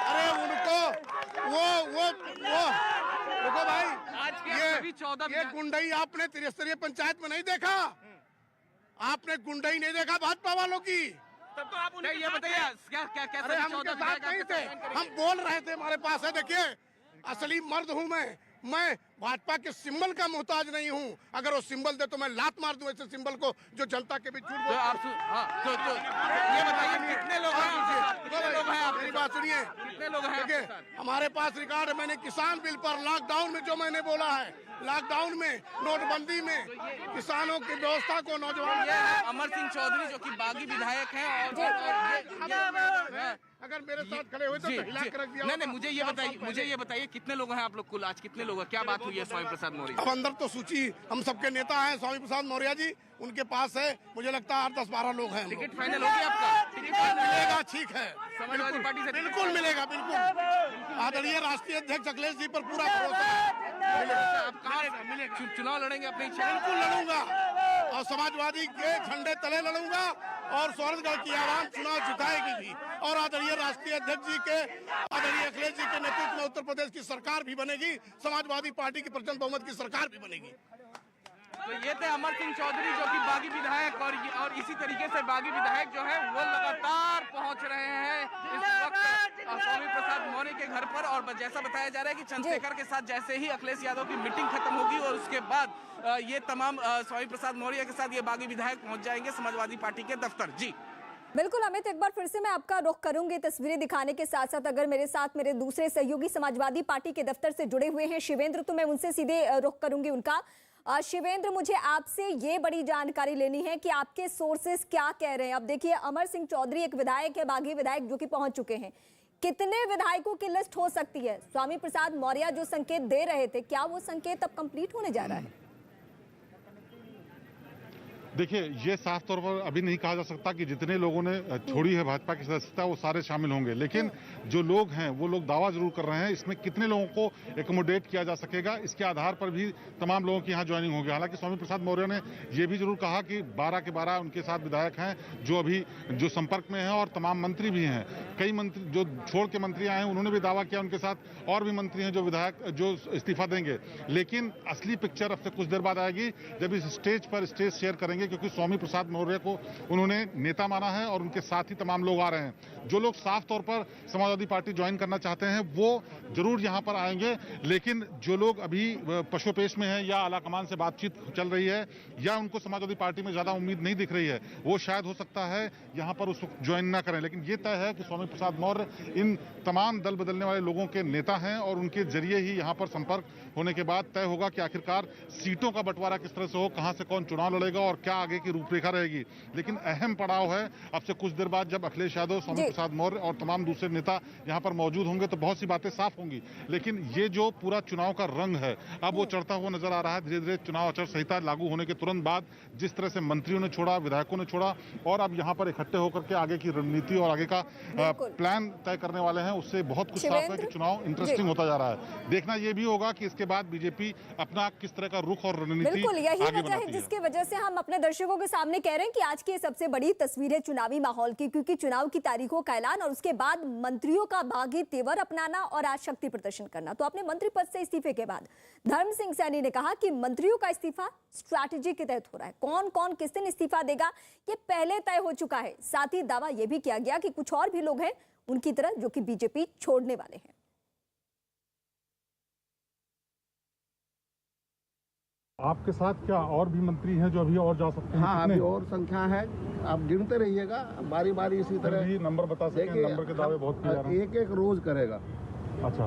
अरे उनको वो रुको भाई, आज के सभी 14 ये गुंडई आपने त्रिस्तरीय पंचायत में नहीं देखा, आपने गुंडई नहीं देखा भाजपा वालों की। तब तो आप उन्हें ये बताइए क्या क्या क्या अरे हम उनके साथ नहीं थे, हम बोल रहे थे, हमारे पास है। देखिए असली मर्द हूँ मैं भाजपा के सिंबल का मोहताज नहीं हूँ। अगर वो सिंबल दे तो मैं लात मार दूं ऐसे सिंबल को जो जनता के बीच झूठ तो आप ये बताइए कितने लोग हैं आप? मेरी बात सुनिए, कितने लोग हैं देखिए हमारे पास रिकॉर्ड है। मैंने किसान बिल पर लॉकडाउन में जो मैंने बोला है, लॉकडाउन में, नोटबंदी में किसानों की व्यवस्था को नौजवान। ये है अमर सिंह चौधरी जो कि बागी विधायक हैं और अगर मेरे साथ खड़े हुए तो हिला के रख दिया। नहीं, मुझे ये बताइए कितने लोग हैं आप लोग कुल? आज कितने लोग हैं? क्या बात हुई है स्वामी प्रसाद मौर्य? अब अंदर तो सूची हम सबके नेता हैं, स्वामी प्रसाद मौर्य जी, उनके पास है, मुझे लगता है 8-10-12 लोग हैं। टिकट फाइनल हो गया आपका? टिकट मिलेगा, ठीक है, समाजवादी पार्टी से बिल्कुल मिलेगा, बिल्कुल। आदरणीय राष्ट्रीय अध्यक्ष अखिलेश जी पर पूरा भरोसा है। आप कहाँ चुनाव लड़ेंगे अपनी इच्छा? बिल्कुल लड़ूंगा और समाजवादी के झंडे तले लड़ूंगा और स्वर्णगढ़ की आवाम चुनाव जिताएगी भी। और आदरणीय राष्ट्रीय अध्यक्ष जी के, आदरणीय अखिलेश जी के नेतृत्व में उत्तर प्रदेश की सरकार भी बनेगी, समाजवादी पार्टी की प्रचंड बहुमत की सरकार भी बनेगी। तो ये थे अमर सिंह चौधरी जो कि बागी विधायक और इसी तरीके से बागी विधायक जो है वो लगातार पहुंच रहे हैं इस वक्त स्वामी प्रसाद मौर्य के घर पर। और जैसा बताया जा रहा है कि चंद्रशेखर के साथ जैसे ही अखिलेश यादव की मीटिंग खत्म होगी और उसके बाद ये तमाम स्वामी प्रसाद मौर्य के साथ ये बागी विधायक पहुंच जाएंगे समाजवादी पार्टी के दफ्तर। जी बिल्कुल अमित, एक बार फिर से मैं आपका रुख करूंगी तस्वीरें दिखाने के साथ साथ। अगर मेरे साथ मेरे दूसरे सहयोगी समाजवादी पार्टी के दफ्तर से जुड़े हुए हैं शिवेंद्र, तो मैं उनसे सीधे रुख करूंगी उनका। शिवेंद्र, मुझे आपसे ये बड़ी जानकारी लेनी है कि आपके सोर्सेस क्या कह रहे हैं। अब देखिए अमर सिंह चौधरी एक विधायक है, बागी विधायक जो कि पहुंच चुके हैं। कितने विधायकों की लिस्ट हो सकती है? स्वामी प्रसाद मौर्य जो संकेत दे रहे थे, क्या वो संकेत अब कंप्लीट होने जा रहा है? देखिए, ये साफ तौर पर अभी नहीं कहा जा सकता कि जितने लोगों ने छोड़ी है भाजपा की सदस्यता वो सारे शामिल होंगे, लेकिन जो लोग हैं वो लोग दावा जरूर कर रहे हैं। इसमें कितने लोगों को एकोमोडेट किया जा सकेगा इसके आधार पर भी तमाम लोगों की यहाँ ज्वाइनिंग होगी। हालांकि स्वामी प्रसाद मौर्य ने ये भी जरूर कहा कि 12 के 12 उनके साथ विधायक हैं जो अभी जो संपर्क में हैं और तमाम मंत्री भी हैं। कई मंत्री जो छोड़ के मंत्री आए हैं उन्होंने भी दावा किया उनके साथ और भी मंत्री हैं जो विधायक जो इस्तीफा देंगे। लेकिन असली पिक्चर अब से कुछ देर बाद आएगी जब इस स्टेज पर स्टेज शेयर करेंगे, क्योंकि स्वामी प्रसाद मौर्य को उन्होंने नेता माना है और उनके साथ ही तमाम लोग आ रहे हैं। जो लोग साफ तौर पर समाजवादी पार्टी ज्वाइन करना चाहते हैं वो जरूर यहां पर आएंगे, लेकिन जो लोग अभी पशुपेश में हैं या आलाकमान से बातचीत चल रही है या उनको समाजवादी पार्टी में ज्यादा उम्मीद नहीं दिख रही है, वो शायद हो सकता है यहां पर उस वक्त ज्वाइन ना करें। लेकिन ये तय है कि स्वामी प्रसाद मौर्य इन तमाम दल बदलने वाले लोगों के नेता हैं और उनके जरिए ही यहां पर संपर्क होने के बाद तय होगा कि आखिरकार सीटों का बंटवारा किस तरह से हो, कहां से कौन चुनाव लड़ेगा और क्या आगे की रूपरेखा रहेगी। लेकिन अहम पड़ाव है अब से कुछ देर बाद जब अखिलेश यादव, स्वामी प्रसाद मौर्य और तमाम दूसरे नेता यहां पर मौजूद होंगे तो बहुत सी बातें साफ होंगी। लेकिन ये जो पूरा चुनाव का रंग है अब वो चढ़ता हुआ नजर आ रहा है। धीरे धीरे चुनाव आचार संहिता लागू होने के तुरंत बाद जिस तरह से मंत्रियों ने छोड़ा, विधायकों ने छोड़ा और अब यहां पर इकट्ठे होकर के आगे की रणनीति और आगे का प्लान तय करने वाले हैं, उससे बहुत कुछ साफ है कि चुनाव इंटरेस्टिंग होता जा रहा है। देखना यह भी होगा कि इसके बाद बीजेपी अपना किस तरह का रुख और रणनीति बिल्कुल यही वजह है जिसकी वजह से हम अपने दर्शकों के सामने कह रहे हैं कि आज की सबसे बड़ी तस्वीर है चुनावी माहौल की, क्योंकि चुनाव की तारीखों का ऐलान और उसके बाद मंत्रियों का बागी तेवर अपनाना और आज शक्ति प्रदर्शन करना। तो अपने मंत्री पद से इस्तीफे के बाद धर्म सिंह सैनी ने कहा कि मंत्रियों का इस्तीफा स्ट्रैटेजी के तहत हो रहा है। कौन कौन किस दिन इस्तीफा देगा ये पहले तय हो चुका है। साथ ही दावा यह भी किया गया कि कुछ और भी लोग हैं उनकी तरह जो कि बीजेपी छोड़ने वाले हैं। आपके साथ क्या और भी मंत्री हैं जो अभी और जा सकते हैं? हाँ, अभी और संख्या है, आप गिनते रहिएगा बारी बारी इसी तरह। भी नंबर बता सकें? नंबर के दावे बहुत किए जा रहे हैं। एक एक रोज करेगा। अच्छा,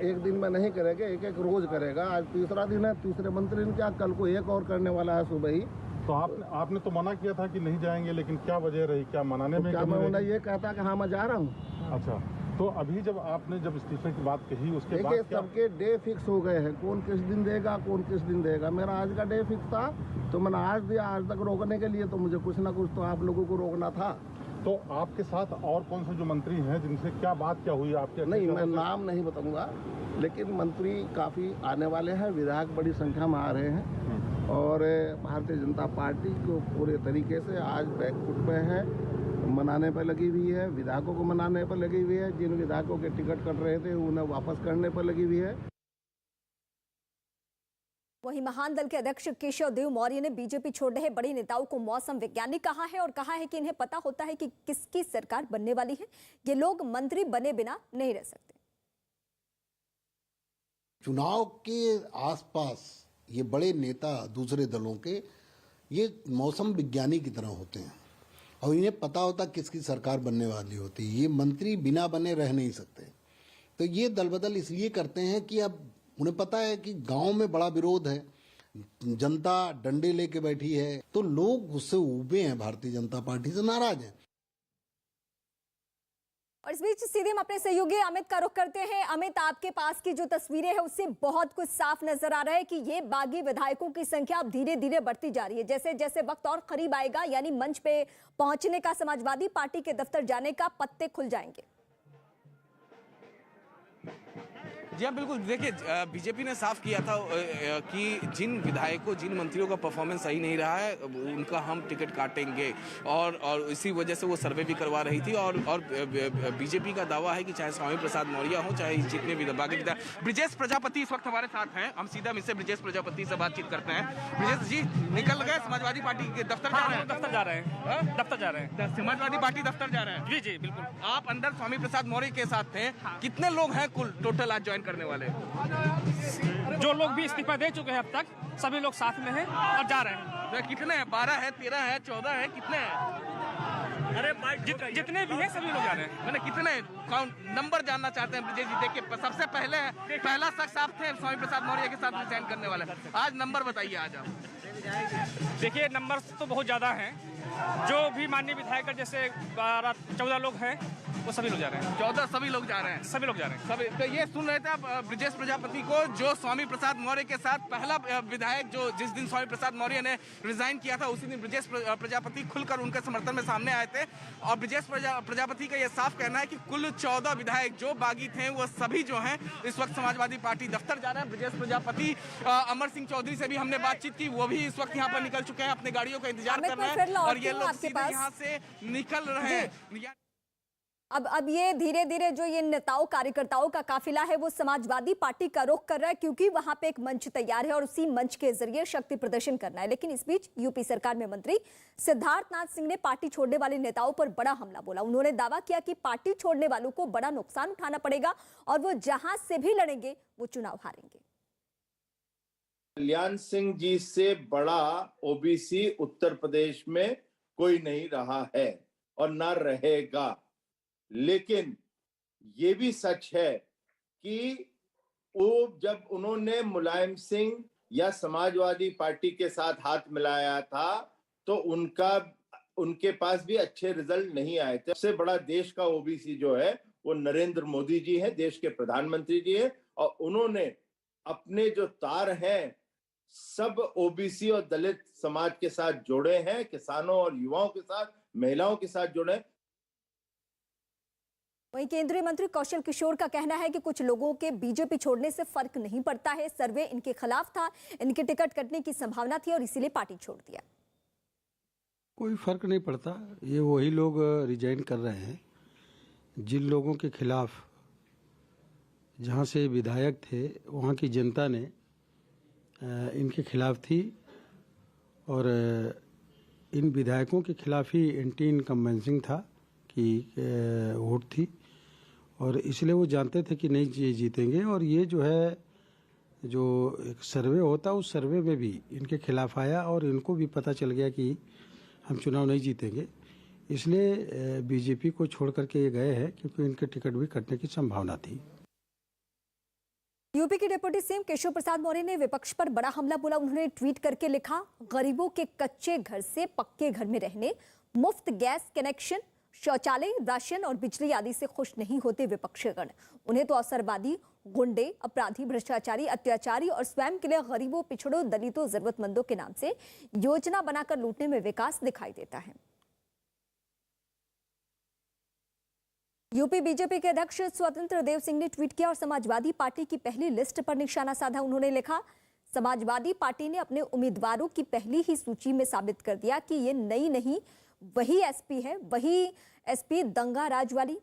एक दिन में नहीं करेगा, एक एक रोज करेगा। आज तीसरा दिन है, तीसरे मंत्री ने क्या, कल को एक और करने वाला है सुबह ही। तो आपने तो मना किया था कि नहीं जाएंगे, लेकिन क्या वजह रही? क्या मनाने में? क्या मैं उन्हें ये कहता कि हाँ मैं जा रहा हूँ। अच्छा, तो अभी जब आपने जब इस्तीफे की बात कही उसके देखिए बाद क्या सबके डे फिक्स हो गए हैं, कौन किस दिन देगा कौन किस दिन देगा। मेरा आज का डे फिक्स था तो मैंने आज दिया। आज तक रोकने के लिए तो मुझे कुछ ना कुछ तो आप लोगों को रोकना था। तो आपके साथ और कौन से जो मंत्री हैं जिनसे क्या बात क्या हुई आपके? नहीं, मैं नाम नहीं बताऊंगा, लेकिन मंत्री काफ़ी आने वाले हैं, विधायक बड़ी संख्या में आ रहे हैं और भारतीय जनता पार्टी को पूरे तरीके से आज बैकफुट पे है, मनाने पर लगी हुई है, विधायकों को मनाने पर लगी हुई है। जिन विधायकों के टिकट कट रहे थे उन्हें वापस करने पर लगी हुई है। वहीं महान दल के अध्यक्ष केशव देव मौर्य ने बीजेपी छोड़ रहे बड़े नेताओं को मौसम वैज्ञानिक कहा है और कहा है कि इन्हें पता होता है कि किसकी सरकार बनने वाली है। ये लोग मंत्री बने बिना नहीं रह सकते। चुनाव के आसपास ये बड़े नेता दूसरे दलों के ये मौसम विज्ञानी की तरह होते हैं और इन्हें पता होता किसकी सरकार बनने वाली होती है। ये मंत्री बिना बने रह नहीं सकते। तो ये दल बदल इसलिए करते हैं कि अब उन्हें पता है कि गांव में बड़ा विरोध है, जनता डंडे लेके बैठी है, तो लोग उससे उबे हैं, भारतीय जनता पार्टी से नाराज हैं। और इस बीच सीधे हम अपने सहयोगी अमित का रुख करते हैं। अमित, आपके पास की जो तस्वीरें हैं उससे बहुत कुछ साफ नजर आ रहा है कि ये बागी विधायकों की संख्या अब धीरे धीरे बढ़ती जा रही है। जैसे जैसे वक्त और करीब आएगा यानी मंच पे पहुंचने का, समाजवादी पार्टी के दफ्तर जाने का, पत्ते खुल जाएंगे। जी हाँ, बिल्कुल। देखिए, बीजेपी ने साफ किया था कि जिन विधायकों, जिन मंत्रियों का परफॉर्मेंस सही नहीं रहा है उनका हम टिकट काटेंगे और इसी वजह से वो सर्वे भी करवा रही थी। और बीजेपी का दावा है कि चाहे स्वामी प्रसाद मौर्य हो, चाहे जितने भी बाकी विधायक। ब्रिजेश प्रजापति इस वक्त हमारे साथ हैं, हम सीधा मिलसे ब्रिजेश प्रजापति से बातचीत करते हैं। ब्रिजेश जी, निकल गए समाजवादी पार्टी के दफ्तर? दफ्तर जा रहे हैं, दफ्तर जा रहे हैं। समाजवादी पार्टी दफ्तर जा रहे हैं? जी जी बिल्कुल। आप अंदर स्वामी प्रसाद मौर्य के साथ थे, कितने लोग हैं कुल टोटल आज ज्वाइन करने वाले? जो लोग भी इस्तीफा दे चुके हैं अब तक, सभी लोग साथ में हैं और जा रहे हैं। कितने हैं? 12 है, 13 है, 14 है, कितने हैं? अरे जितने भी हैं सभी लोग जा रहे हैं। मैंने कितने काउंट नंबर जानना चाहते हैं ब्रिजेश जी। देखिए, सबसे पहला शख्स आप थे स्वामी प्रसाद मौर्य के साथ रिजाइन करने वाले। आज नंबर बताइए आज आप। देखिए, नंबर तो बहुत ज्यादा हैं। जो भी माननीय विधायक जैसे 14 लोग हैं वो सभी लोग जा रहे हैं। 14 सभी लोग जा रहे हैं? सभी लोग जा रहे हैं। सभी। तो ये सुन रहे थे आप ब्रिजेश प्रजापति को, जो स्वामी प्रसाद मौर्य के साथ पहला विधायक, जो जिस दिन स्वामी प्रसाद मौर्य ने रिजाइन किया था उसी दिन ब्रिजेश प्रजापति खुलकर उनके समर्थन में सामने आए थे। और ब्रिजेश प्रजापति का यह साफ कहना है कि कुल 14 विधायक जो बागी थे वो सभी जो हैं इस वक्त समाजवादी पार्टी दफ्तर जा रहे हैं। ब्रिजेश प्रजापति, अमर सिंह चौधरी से भी हमने बातचीत की, वो भी इस वक्त यहाँ पर निकल चुके हैं, अपने गाड़ियों का इंतजार कर रहे हैं और ये लोग सीधे यहाँ से निकल रहे हैं। अब ये धीरे धीरे जो ये नेताओं कार्यकर्ताओं का काफिला है वो समाजवादी पार्टी का रुख कर रहा है, क्योंकि वहां पे एक मंच तैयार है और उसी मंच के जरिए शक्ति प्रदर्शन करना है। लेकिन इस बीच यूपी सरकार में मंत्री सिद्धार्थनाथ सिंह ने पार्टी छोड़ने वाले नेताओं पर बड़ा हमला बोला। उन्होंने दावा किया कि पार्टी छोड़ने वालों को बड़ा नुकसान उठाना पड़ेगा और वो जहां से भी लड़ेंगे वो चुनाव हारेंगे। कल्याण सिंह जी से बड़ा ओबीसी उत्तर प्रदेश में कोई नहीं रहा है और न रहेगा। लेकिन ये भी सच है कि वो जब उन्होंने मुलायम सिंह या समाजवादी पार्टी के साथ हाथ मिलाया था तो उनके पास भी अच्छे रिजल्ट नहीं आए थे। सबसे बड़ा देश का ओबीसी जो है वो नरेंद्र मोदी जी है, देश के प्रधानमंत्री जी है, और उन्होंने अपने जो तार हैं सब ओबीसी और दलित समाज के साथ जोड़े हैं, किसानों और युवाओं के साथ, महिलाओं के साथ जोड़े। वहीं केंद्रीय मंत्री कौशल किशोर का कहना है कि कुछ लोगों के बीजेपी छोड़ने से फर्क नहीं पड़ता है, सर्वे इनके खिलाफ था, इनके टिकट कटने की संभावना थी और इसीलिए पार्टी छोड़ दिया। कोई फर्क नहीं पड़ता, ये वही लोग रिजाइन कर रहे हैं जिन लोगों के खिलाफ जहां से विधायक थे वहां की जनता ने इनके खिलाफ थी और इन विधायकों के खिलाफ ही एंटी इनकम्बेंसिंग था कि वोट थी और इसलिए वो जानते थे कि नहीं जीतेंगे। और ये जो है जो एक सर्वे होता उस सर्वे में भी इनके खिलाफ आया और इनको भी पता चल गया कि हम चुनाव नहीं जीतेंगे, इसलिए बीजेपी को छोड़ करके ये गए हैं क्योंकि इनके टिकट भी कटने की संभावना थी। यूपी के डिप्टी सीएम केशव प्रसाद मौर्य ने विपक्ष पर बड़ा हमला बोला। उन्होंने ट्वीट करके लिखा, गरीबों के कच्चे घर से पक्के घर में रहने, मुफ्त गैस कनेक्शन, शौचालय, राशन और बिजली आदि से खुश नहीं होते विपक्षीगण। उन्हें तो अवसरवादी, गुंडे, अपराधी, भ्रष्टाचारी, अत्याचारी और स्वयं के लिए गरीबों, पिछड़ों, दलितों, जरूरतमंदों के नाम से योजना बनाकर लूटने में विकास दिखाई देता है। यूपी बीजेपी के अध्यक्ष स्वतंत्र देव सिंह ने ट्वीट किया और समाजवादी पार्टी की पहली लिस्ट पर निशाना साधा। उन्होंने लिखा, समाजवादी पार्टी ने अपने उम्मीदवारों की पहली ही सूची में साबित कर दिया कि ये नई नहीं, वही एसपी है, वही एसपी दंगा राज वाली,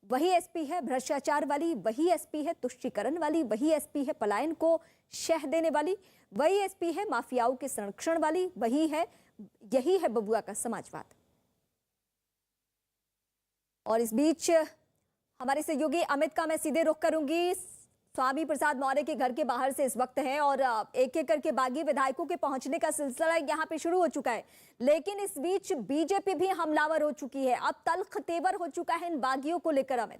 वही एसपी है भ्रष्टाचार वाली, वही एसपी है तुष्टीकरण वाली, वही एसपी है पलायन को शह देने वाली, वही एसपी है माफियाओं के संरक्षण वाली, यही है बबुआ का समाजवाद। और इस बीच हमारे सहयोगी अमित का मैं सीधे रुख करूंगी। स्वामी प्रसाद मौर्य के घर के बाहर से इस वक्त हैं और एक एक करके बागी विधायकों के पहुंचने का सिलसिला यहां पे शुरू हो चुका है, लेकिन इस बीच बीजेपी भी हमलावर हो चुकी है। अब तल्ख तेवर हो चुका है इन बागियों को लेकर। अमित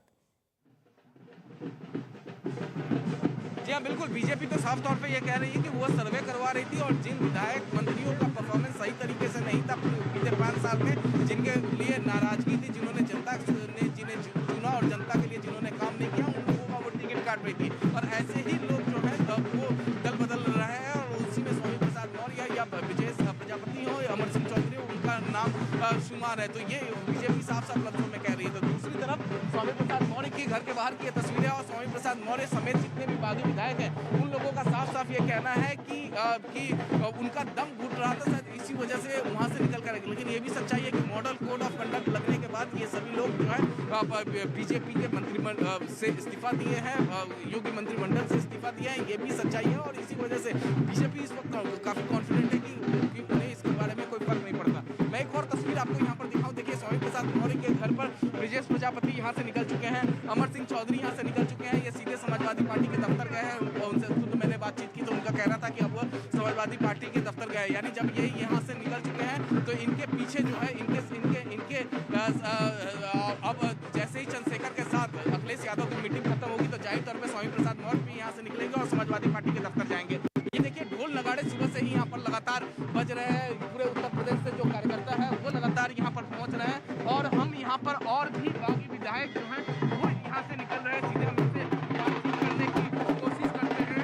जी हाँ, बिल्कुल। बीजेपी तो साफ तौर पे ये कह रही है कि वो सर्वे करवा रही थी और जिन विधायक मंत्रियों का परफॉर्मेंस सही तरीके से नहीं था पिछले 5 साल में, जिनके लिए नाराजगी थी, जिन्होंने जनता ने जिन्हें चुना और जनता के लिए जिन्होंने काम नहीं किया, उन लोगों का वो टिकट काट रही थी। और ऐसे ही लोग जो है वो दल बदल रहे हैं और उसी में स्वामी प्रसाद मौर्य या विजय प्रजापति हो या अमर सिंह चौधरी हो, उनका नाम शुमार है। तो ये बीजेपी साफ साफ लफ्जों में कह रही है। तो दूसरी तरफ स्वामी प्रसाद मौर्य के घर के बाहर की तस्वीरें और स्वामी प्रसाद मौर्य समेत जितने भी बागी विधायक हैं, उन लोगों का साफ साफ ये कहना है कि उनका दम घुट रहा था, शायद इसी वजह से वहां से निकल कर। लेकिन ये भी सच्चाई है कि मॉडल कोड ऑफ कंडक्ट लगने के बाद ये सभी लोग जो है बीजेपी के मंत्रिमंडल से इस्तीफा दिए हैं, योगी मंत्रिमंडल से इस्तीफा दिया है। ये भी सच्चाई है और इसी वजह से बीजेपी इस वक्त काफी कॉन्फिडेंट है कि उन्हें इसके बारे में कोई फर्क नहीं पड़ता। मैं एक और तस्वीर आपको यहाँ पर दिखाऊं। देखिए, स्वामी प्रसाद मौर्य के घर पर ब्रिजेश प्रजापति यहाँ से निकल चुके हैं, अमर सिंह चौधरी यहाँ से निकल चुके हैं। ये सीधे समाजवादी पार्टी के दफ्तर गए हैं। उनसे खुद मैंने बातचीत की तो उनका कहना था कि अब वो समाजवादी पार्टी के दफ्तर गए, यानी जब ये यहाँ से निकल चुके हैं तो इनके पीछे जो है इनके अब जैसे ही चंद्रशेखर के साथ अखिलेश यादव की मीटिंग खत्म होगी तो जाहिर तौर पर स्वामी प्रसाद मौर्य भी यहाँ से निकलेंगे और समाजवादी पार्टी के दफ्तर जाएंगे। ये देखिए, ढोल नगाड़े सुबह से ही यहाँ पर लगातार बज रहे हैं। पूरे उत्तर प्रदेश से जो कार्यकर्ता है वो लगातार यहाँ पर पहुँच रहे हैं और हम यहाँ पर और भी बागी विधायक जो हैं वो यहाँ से निकल रहे हैं। सीधे हम इनसे बातचीत करने की कोशिश करते हैं,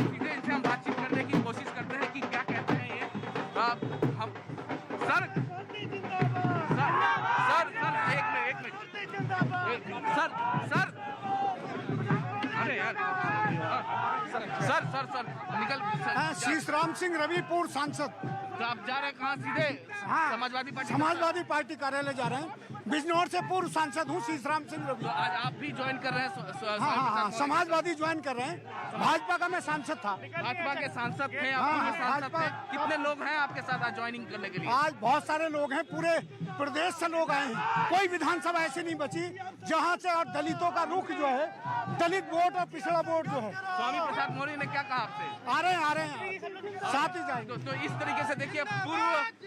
सीधे इनसे हम बातचीत करने की कोशिश करते हैं कि क्या कहते हैं ये। हम सर सर अरे यार सर निकल। शीश राम सिंह रविपुर सांसद। तो आप जा रहे हैं कहाँ? सीधे समाजवादी पार्टी कार्यालय जा रहे हैं। बिजनौर से पूर्व सांसद हूँ शीश राम सिंह रवि। तो आज आप भी ज्वाइन कर रहे हैं? हाँ, समाजवादी ज्वाइन कर रहे हैं। भाजपा का मैं सांसद था। भाजपा के सांसद थे आप? कितने लोग हैं आपके साथ आज ज्वाइनिंग करने के लिए? आज बहुत सारे लोग हैं, पूरे प्रदेश से लोग आए हैं। कोई विधानसभा ऐसी नहीं बची जहाँ से और दलितों का रुख जो है, दलित वोट और पिछड़ा वोट जो है। स्वामी प्रसाद मौर्य ने क्या कहा आपसे? आ रहे हैं साथ ही जाएंगे। तो इस तरीके से देखिए,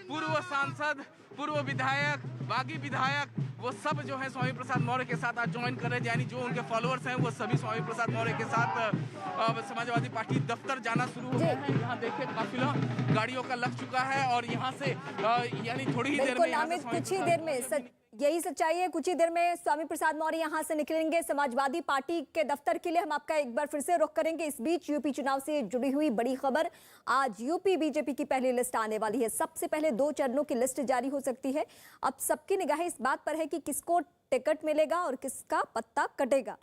पूर्व सांसद, पूर्व विधायक, बागी विधायक, वो सब जो है स्वामी प्रसाद मौर्य के साथ आज ज्वाइन कर रहे हैं। यानी जो उनके फॉलोअर्स हैं वो सभी स्वामी प्रसाद मौर्य के साथ समाजवादी पार्टी दफ्तर जाना शुरू हो गए हैं। यहाँ देखिए, काफिला गाड़ियों का लग चुका है और यहाँ से यानी थोड़ी ही देर में कुछ ही देर में यही सच्चाई है। कुछ ही देर में स्वामी प्रसाद मौर्य यहाँ से निकलेंगे समाजवादी पार्टी के दफ्तर के लिए। हम आपका एक बार फिर से रुख करेंगे। इस बीच यूपी चुनाव से जुड़ी हुई बड़ी खबर, आज यूपी बीजेपी की पहली लिस्ट आने वाली है। सबसे पहले 2 चरणों की लिस्ट जारी हो सकती है। अब सबकी निगाहें इस बात पर है कि किसको टिकट मिलेगा और किसका पत्ता कटेगा।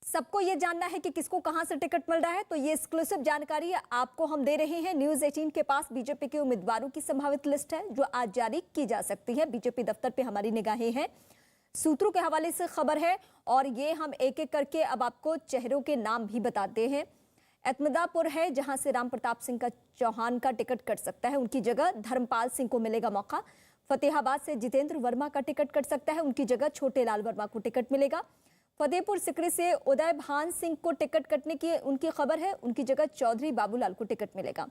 सबको ये जानना है कि किसको कहां से टिकट मिल रहा है, तो ये एक्सक्लूसिव जानकारी आपको हम दे रहे हैं। न्यूज़ 18 के पास बीजेपी के उम्मीदवारों की संभावित लिस्ट है जो आज जारी की जा सकती है। बीजेपी दफ्तर पे हमारी निगाहें हैं, सूत्रों के हवाले से खबर है और ये हम एक एक करके अब आपको चेहरों के नाम भी बताते हैं। अहमदापुर है जहां से राम प्रताप सिंह का चौहान का टिकट कट सकता है, उनकी जगह धर्मपाल सिंह को मिलेगा मौका। फतेहाबाद से जितेंद्र वर्मा का टिकट कट सकता है, उनकी जगह छोटे लाल वर्मा को टिकट मिलेगा। फतेहपुर सिकरी से उदय भान सिंह को टिकट कटने की उनकी खबर है, उनकी जगह चौधरी बाबूलाल को टिकट मिलेगा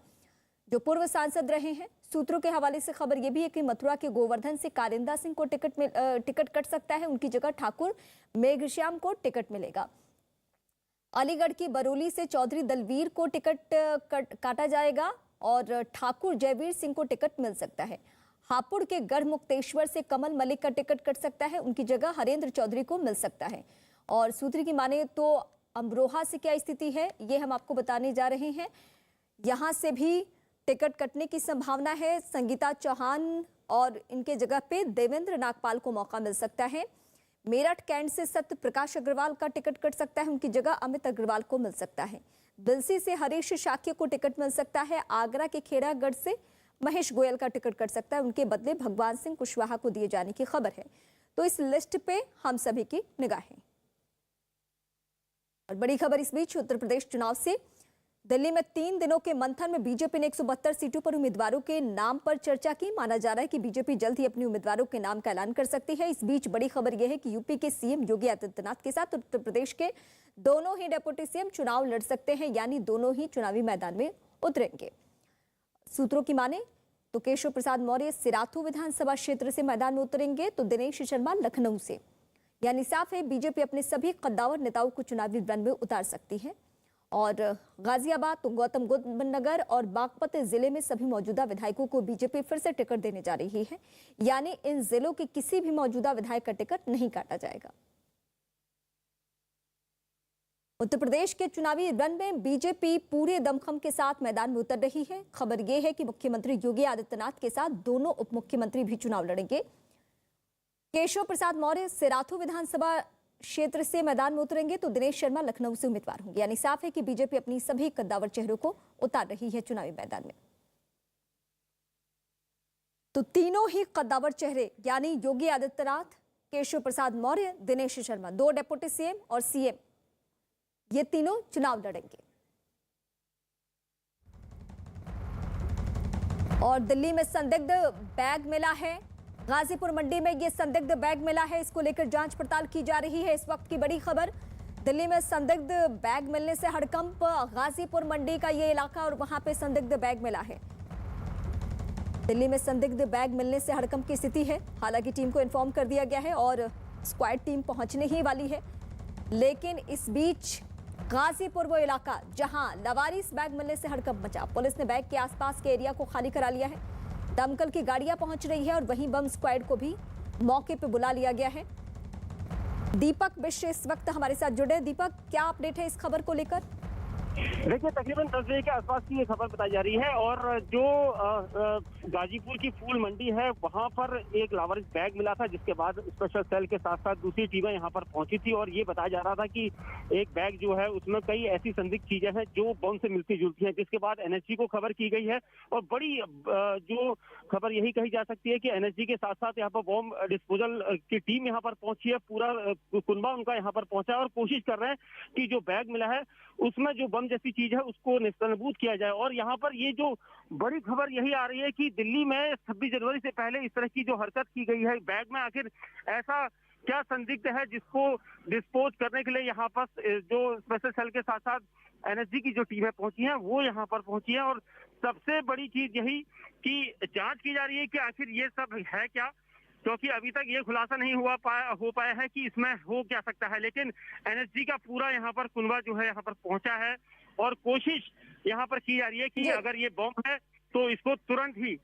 जो पूर्व सांसद रहे हैं। सूत्रों के हवाले से खबर यह भी है कि मथुरा के गोवर्धन से कारिंदा सिंह को टिकट कट सकता है, उनकी जगह ठाकुर मेघश्याम को टिकट मिलेगा। अलीगढ़ की बरौली से चौधरी दलवीर को टिकट काटा जाएगा और ठाकुर जयवीर सिंह को टिकट मिल सकता है। हापुड़ के गढ़ मुक्तेश्वर से कमल मलिक का टिकट कट सकता है, उनकी जगह हरेंद्र चौधरी को मिल सकता है। और सूत्र की माने तो अमरोहा से क्या स्थिति है ये हम आपको बताने जा रहे हैं। यहां से भी टिकट कटने की संभावना है। संगीता चौहान और इनके जगह पे देवेंद्र नागपाल को मौका मिल सकता है। मेरठ कैंट से सत्य प्रकाश अग्रवाल का टिकट कट सकता है, उनकी जगह अमित अग्रवाल को मिल सकता है। बिलसी से हरीश शाक्य को टिकट मिल सकता है। आगरा के खेड़ागढ़ से महेश गोयल का टिकट कट सकता है, उनके बदले भगवान सिंह कुशवाहा को दिए जाने की खबर है। तो इस लिस्ट पे हम सभी की निगाहें। और बड़ी खबर इस बीच उत्तर प्रदेश चुनाव से। दिल्ली में 3 दिनों के मंथन में बीजेपी ने 172 सीटों पर उम्मीदवारों के नाम पर चर्चा की। माना जा रहा है कि बीजेपी जल्द ही अपने उम्मीदवारों के नाम का ऐलान कर सकती है। इस बीच बड़ी खबर यह है कि यूपी के सीएम योगी आदित्यनाथ के साथ उत्तर प्रदेश के दोनों ही डेप्यूटी सीएम चुनाव लड़ सकते हैं, यानी दोनों ही चुनावी मैदान में उतरेंगे। सूत्रों की माने तो केशव प्रसाद मौर्य सिराथू विधानसभा क्षेत्र से मैदान में उतरेंगे, तो दिनेश शर्मा लखनऊ से। यानी साफ है बीजेपी अपने सभी कद्दावर नेताओं को चुनावी रण में उतार सकती है। और गाजियाबाद, तो गौतम बुद्ध नगर और बागपत जिले में सभी मौजूदा विधायकों को बीजेपी फिर से टिकट देने जा रही है, यानी इन जिलों के किसी भी मौजूदा विधायक का टिकट नहीं काटा जाएगा। उत्तर प्रदेश के चुनावी रण में बीजेपी पूरे दमखम के साथ मैदान में उतर रही है। खबर यह है कि मुख्यमंत्री योगी आदित्यनाथ के साथ दोनों उप मुख्यमंत्री भी चुनाव लड़ेंगे। केशव प्रसाद मौर्य सिराथू विधानसभा क्षेत्र से मैदान में उतरेंगे, तो दिनेश शर्मा लखनऊ से उम्मीदवार होंगे। यानी साफ है कि बीजेपी अपनी सभी कद्दावर चेहरों को उतार रही है चुनावी मैदान में। तो तीनों ही कद्दावर चेहरे यानी योगी आदित्यनाथ, केशव प्रसाद मौर्य, दिनेश शर्मा, 2 डेप्यूटी सीएम और सीएम, ये तीनों चुनाव लड़ेंगे। और दिल्ली में संदिग्ध बैग मिला है। गाजीपुर मंडी में ये संदिग्ध बैग मिला है, इसको लेकर जांच पड़ताल की जा रही है। इस वक्त की बड़ी खबर, दिल्ली में संदिग्ध बैग मिलने से हड़कंप। गाजीपुर मंडी का ये इलाका और वहां पे संदिग्ध बैग मिला है। दिल्ली में संदिग्ध बैग मिलने से हड़कंप की स्थिति है। हालांकि टीम को इन्फॉर्म कर दिया गया है और स्क्वाड टीम पहुंचने ही वाली है। लेकिन इस बीच गाजीपुर वो इलाका जहां लवारिस बैग मिलने से हड़कंप मचा, पुलिस ने बैग के आसपास के एरिया को खाली करा लिया है। दमकल की गाड़ियां पहुंच रही है और वहीं बम स्क्वाड को भी मौके पे बुला लिया गया है। दीपक मिश्र इस वक्त हमारे साथ जुड़े। दीपक, क्या अपडेट है इस खबर को लेकर? देखिए, तकरीबन 10 बजे के आसपास की ये खबर बताई जा रही है और जो गाजीपुर की फूल मंडी है वहां पर एक लावारिस बैग मिला था, जिसके बाद स्पेशल सेल के साथ साथ दूसरी टीमें यहां पर पहुंची थी और ये बताया जा रहा था कि एक बैग जो है उसमें कई ऐसी संदिग्ध चीजें हैं जो बम से मिलती जुलती हैं, जिसके बाद एनएसजी को खबर की गई है। और बड़ी जो खबर यही कही जा सकती है कि एनएसजी के साथ साथ यहाँ पर बम डिस्पोजल की टीम यहाँ पर पहुंची है, पूरा कुनबा उनका यहाँ पर पहुंचा है और कोशिश कर रहे हैं कि जो बैग मिला है उसमें जो बम जैसी चीज है उसको निस्तारबूद किया जाए। और यहाँ पर ये जो बड़ी खबर यही आ रही है कि दिल्ली में 26 जनवरी से पहले इस तरह की जो हरकत की गई है बैग में, आखिर ऐसा क्या संदिग्ध है जिसको डिस्पोज करने के लिए यहाँ पर जो स्पेशल सेल के साथ साथ एनएसजी की जो टीमें पहुंची हैं वो यहाँ पर पहुंची है। और सबसे बड़ी चीज यही कि जांच की जा रही है कि आखिर ये सब है क्या, क्योंकि अभी तक ये खुलासा नहीं हो पाया है कि इसमें हो क्या सकता है। लेकिन एनएसजी का पूरा यहाँ पर कुनबा जो है यहाँ पर पहुंचा है और कोशिश यहाँ पर की जा रही है कि अगर ये बम है तो इसको तुरंत ही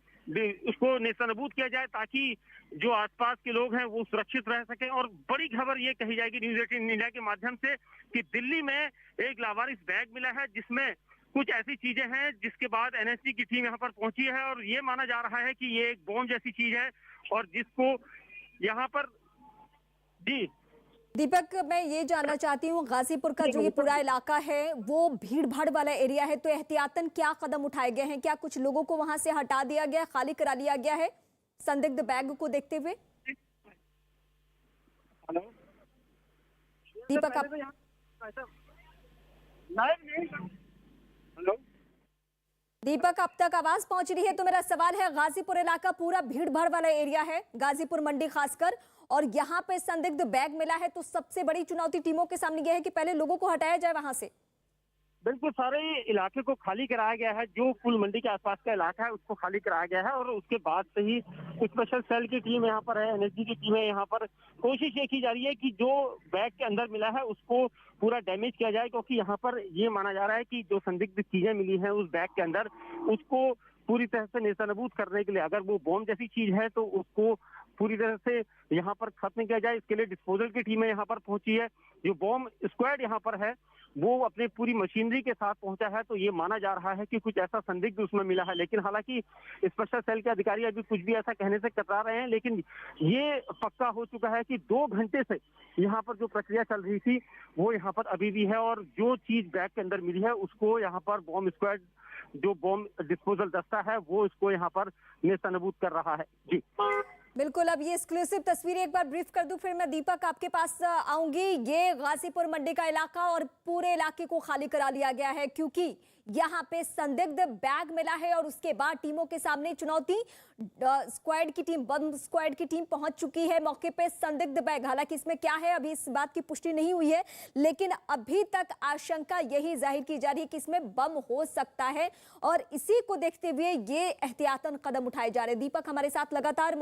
उसको नेस्तनाबूद किया जाए ताकि जो आसपास के लोग हैं वो सुरक्षित रह सकें। और बड़ी खबर ये कही जाएगी न्यूज 18 इंडिया के माध्यम से कि दिल्ली में एक लावारिस बैग मिला है जिसमें कुछ ऐसी चीजें हैं, जिसके बाद एनएसजी की टीम यहाँ पर पहुंची है और ये माना जा रहा है कि ये एक बॉम्ब जैसी चीज है और जिसको यहाँ पर जी दीपक, मैं ये जानना चाहती हूँ, गाजीपुर का जो ये पूरा इलाका है वो भीड़ भाड़ वाला एरिया है, तो एहतियातन क्या कदम उठाए गए हैं? क्या कुछ लोगों को वहां से हटा दिया गया, खाली करा लिया गया है संदिग्ध बैग को देखते हुए? दीपक, आप दीपक अब तक आवाज पहुंच रही है? तो मेरा सवाल है, गाजीपुर इलाका पूरा भीड़ भाड़ वाला एरिया है, गाजीपुर मंडी खासकर, और यहाँ पे संदिग्ध बैग मिला है, तो सबसे बड़ी चुनौती टीमों के सामने यह है कि पहले लोगों को हटाया जाए वहां से। बिल्कुल, सारे इलाके को खाली कराया गया है, जो फूल मंडी के आसपास का इलाका है उसको खाली कराया गया है और उसके बाद से ही स्पेशल सेल की टीम यहाँ पर है, एनएसजी की टीम है यहाँ पर। कोशिश ये की जा रही है कि जो बैग के अंदर मिला है उसको पूरा डैमेज किया जाए, क्योंकि यहाँ पर ये माना जा रहा है कि जो संदिग्ध चीजें मिली हैं उस बैग के अंदर उसको पूरी तरह से नेस्तनाबूद करने के लिए, अगर वो बॉम्ब जैसी चीज है तो उसको पूरी तरह से यहाँ पर खत्म किया जाए। इसके लिए डिस्पोजल की टीमें यहाँ पर पहुंची है। जो बॉम्ब स्क्वाड यहाँ पर है वो अपने पूरी मशीनरी के साथ पहुंचा है, तो ये माना जा रहा है कि कुछ ऐसा संदिग्ध उसमें मिला है। लेकिन हालांकि स्पेशल सेल के अधिकारी अभी कुछ भी ऐसा कहने से कतरा रहे हैं, लेकिन ये पक्का हो चुका है कि 2 घंटे से यहाँ पर जो प्रक्रिया चल रही थी वो यहाँ पर अभी भी है, और जो चीज बैग के अंदर मिली है उसको यहाँ पर बॉम्ब स्क्वाड, जो बॉम्ब डिस्पोजल दस्ता है, वो इसको यहाँ पर नेस्तनाबूद कर रहा है। जी बिल्कुल, अब ये एक्सक्लूसिव तस्वीरें एक बार ब्रीफ कर दूं, फिर मैं दीपक आपके पास आऊंगी। ये गाजीपुर मंडी का इलाका और पूरे इलाके को खाली करा लिया गया है क्योंकि यहाँ पे संदिग्ध बैग मिला है और उसके बाद टीमों के सामने चुनौती। स्क्वाड की टीम, बम स्क्वाड की टीम पहुंच चुकी है मौके पे। संदिग्ध बैग, हालांकि इसमें क्या है अभी इस बात की पुष्टि नहीं हुई है, लेकिन अभी तक आशंका यही जाहिर की जा रही है कि इसमें बम हो सकता है और इसी को देखते हुए ये एहतियातन कदम उठाए जा रहे हैं। दीपक हमारे साथ लगातार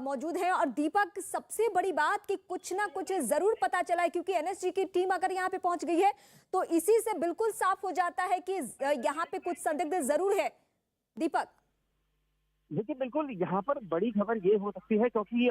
मौजूद हैं। और दीपक, सबसे बड़ी बात कि कुछ ना कुछ जरूर पता चला है, क्योंकि एनएसजी की टीम अगर यहाँ पे पहुंच गई है तो इसी से बिल्कुल साफ हो जाता है कि यहाँ पे कुछ संदिग्ध जरूर है। दीपक, देखिए, बिल्कुल यहाँ पर बड़ी खबर ये हो सकती है क्योंकि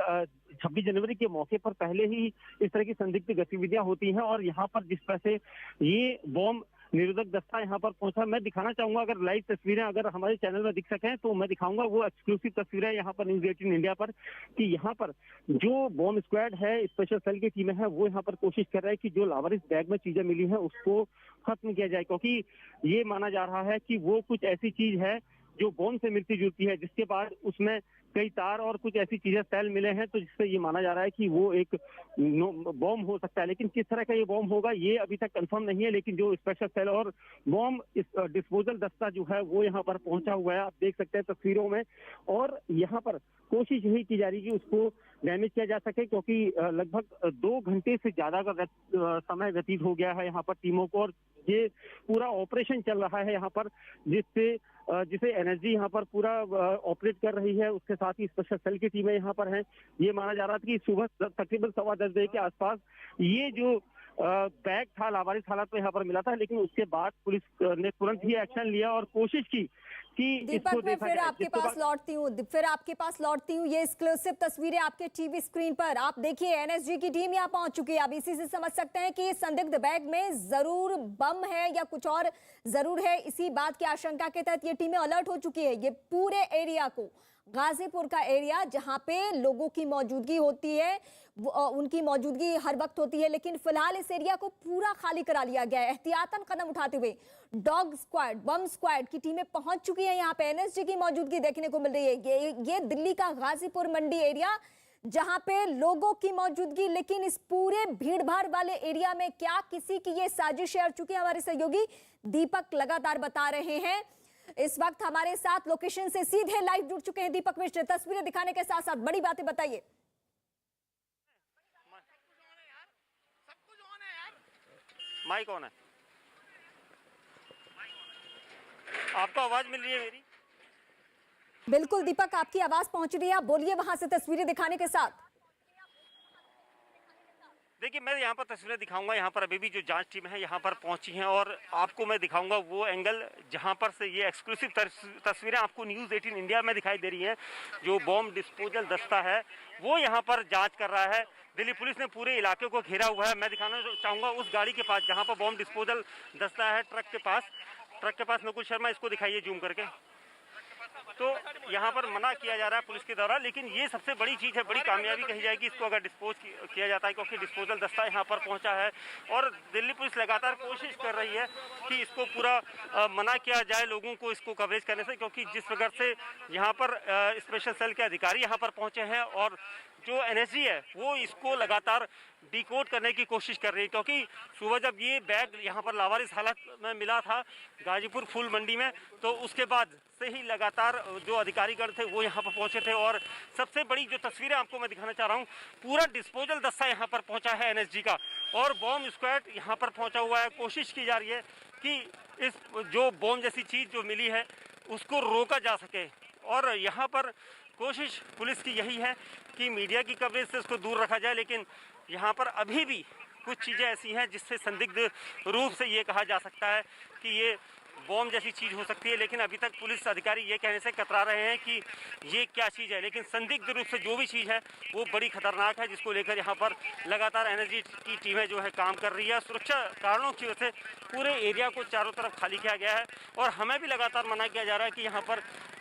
26 जनवरी के मौके पर पहले ही इस तरह की संदिग्ध गतिविधियां होती हैं, और यहाँ पर जिस तरह से ये बॉम्ब निरोधक दस्ता यहाँ पर पहुंचा, मैं दिखाना चाहूंगा, अगर लाइव तस्वीरें अगर हमारे चैनल में दिख सकें तो मैं दिखाऊंगा वो एक्सक्लूसिव तस्वीरें यहाँ पर न्यूज़ 18 इंडिया पर, कि यहाँ पर जो बॉम्ब स्क्वाड है, स्पेशल सेल की टीमें हैं, वो यहाँ पर कोशिश कर रहे हैं कि जो लावारिस बैग में चीजें मिली हैं उसको खत्म किया जाए, क्योंकि ये माना जा रहा है कि वो कुछ ऐसी चीज है जो बॉम्ब से मिलती जुलती है, जिसके बाद उसमें कई तार और कुछ ऐसी चीजें सेल मिले हैं, तो जिससे ये माना जा रहा है कि वो एक बॉम्ब हो सकता है। लेकिन किस तरह का ये बॉम्ब होगा ये अभी तक कंफर्म नहीं है, लेकिन जो स्पेशल सेल और बॉम्ब डिस्पोजल दस्ता जो है वो यहाँ पर पहुंचा हुआ है, आप देख सकते हैं तस्वीरों में। और यहाँ पर कोशिश यही की जा रही है कि उसको डैमेज किया जा सके, क्योंकि लगभग 2 घंटे से ज्यादा का समय व्यतीत हो गया है यहाँ पर टीमों को, और ये पूरा ऑपरेशन चल रहा है यहाँ पर, जिसे एनएसजी यहाँ पर पूरा ऑपरेट कर रही है। उसके साथ ही स्पेशल सेल की टीमें यहाँ पर हैं। ये माना जा रहा था कि सुबह तकरीबन 10:15 बजे के आसपास ये जो बैग था लावारिस हालत में यहाँ पर मिला था, लेकिन उसके बाद पुलिस ने तुरंत ही एक्शन लिया और कोशिश की कि दीपक, मैं फिर आपके पास लौटती हूँ। ये एक्सक्लूसिव तस्वीरें आपके टीवी स्क्रीन पर आप देखिए। एनएसजी की टीम यहाँ पहुंच चुकी है। अब इसी से समझ सकते हैं कि संदिग्ध बैग में जरूर बम है या कुछ और जरूर है। इसी बात की आशंका के तहत ये टीमें अलर्ट हो चुकी है। ये पूरे एरिया को, गाजीपुर का एरिया जहां पे लोगों की मौजूदगी होती है, उनकी मौजूदगी हर वक्त होती है, लेकिन फिलहाल इस एरिया को पूरा खाली करा लिया गया है। एहतियातन कदम उठाते हुए डॉग स्क्वाड, बम स्क्वाड की टीमें पहुंच चुकी हैं। यहाँ पे एनएसजी की मौजूदगी देखने को मिल रही है। ये दिल्ली का गाजीपुर मंडी एरिया जहां पे लोगों की मौजूदगी, लेकिन इस पूरे भीड़ भाड़ वाले एरिया में क्या किसी की ये साजिश है? और चूंकि हमारे सहयोगी दीपक लगातार बता रहे हैं, इस वक्त हमारे साथ लोकेशन से सीधे लाइव जुड़ चुके हैं दीपक मिश्र। तस्वीरें दिखाने के साथ साथ बड़ी बातें बताइए। माइक कौन है? आपको आवाज मिल रही है मेरी? बिल्कुल दीपक, आपकी आवाज पहुंच रही है, आप बोलिए वहां से तस्वीरें दिखाने के साथ। देखिए, मैं यहाँ पर तस्वीरें दिखाऊंगा। यहाँ पर अभी भी जो जांच टीम है यहाँ पर पहुंची हैं, और आपको मैं दिखाऊंगा वो एंगल जहाँ पर से ये एक्सक्लूसिव तस्वीरें आपको न्यूज़ 18 इंडिया में दिखाई दे रही हैं। जो बॉम्ब डिस्पोजल दस्ता है वो यहाँ पर जांच कर रहा है। दिल्ली पुलिस ने पूरे इलाके को घेरा हुआ है। मैं दिखाना चाहूँगा उस गाड़ी के पास जहाँ पर बॉम्ब डिस्पोजल दस्ता है, ट्रक के पास नकुल शर्मा, इसको दिखाइए जूम करके। तो यहाँ पर मना किया जा रहा है पुलिस के द्वारा, लेकिन ये सबसे बड़ी चीज़ है, बड़ी कामयाबी कही जाएगी इसको अगर डिस्पोज किया जाता है, क्योंकि डिस्पोजल दस्ता यहाँ पर पहुँचा है। और दिल्ली पुलिस लगातार कोशिश कर रही है कि इसको पूरा मना किया जाए लोगों को इसको कवरेज करने से, क्योंकि जिस प्रकार से यहाँ पर स्पेशल सेल के अधिकारी यहाँ पर पहुँचे हैं और जो एनएसजी है वो इसको लगातार डिकोड करने की कोशिश कर रही है। क्योंकि सुबह जब ये बैग यहाँ पर लावारिस हालत में मिला था गाजीपुर फूल मंडी में, तो उसके बाद से ही लगातार जो अधिकारीगण थे वो यहाँ पर पहुँचे थे। और सबसे बड़ी जो तस्वीरें आपको मैं दिखाना चाह रहा हूँ, पूरा डिस्पोजल दस्ता यहाँ पर पहुँचा है एनएसजी का, और बॉम्ब स्क्वाड यहाँ पर पहुँचा हुआ है। कोशिश की जा रही है कि इस जो बॉम्ब जैसी चीज़ जो मिली है उसको रोका जा सके। और यहाँ पर कोशिश पुलिस की यही है कि मीडिया की कवरेज से उसको दूर रखा जाए, लेकिन यहाँ पर अभी भी कुछ चीज़ें ऐसी हैं जिससे संदिग्ध रूप से ये कहा जा सकता है कि ये बॉम्ब जैसी चीज हो सकती है, लेकिन अभी तक पुलिस अधिकारी ये कहने से कतरा रहे हैं कि ये क्या चीज है। लेकिन संदिग्ध रूप से जो भी चीज है वो बड़ी खतरनाक है, जिसको लेकर यहाँ पर लगातार एनएसजी की टीमें जो है काम कर रही है। सुरक्षा कारणों की वजह से पूरे एरिया को चारों तरफ खाली किया गया है और हमें भी लगातार मना किया जा रहा है कि यहाँ पर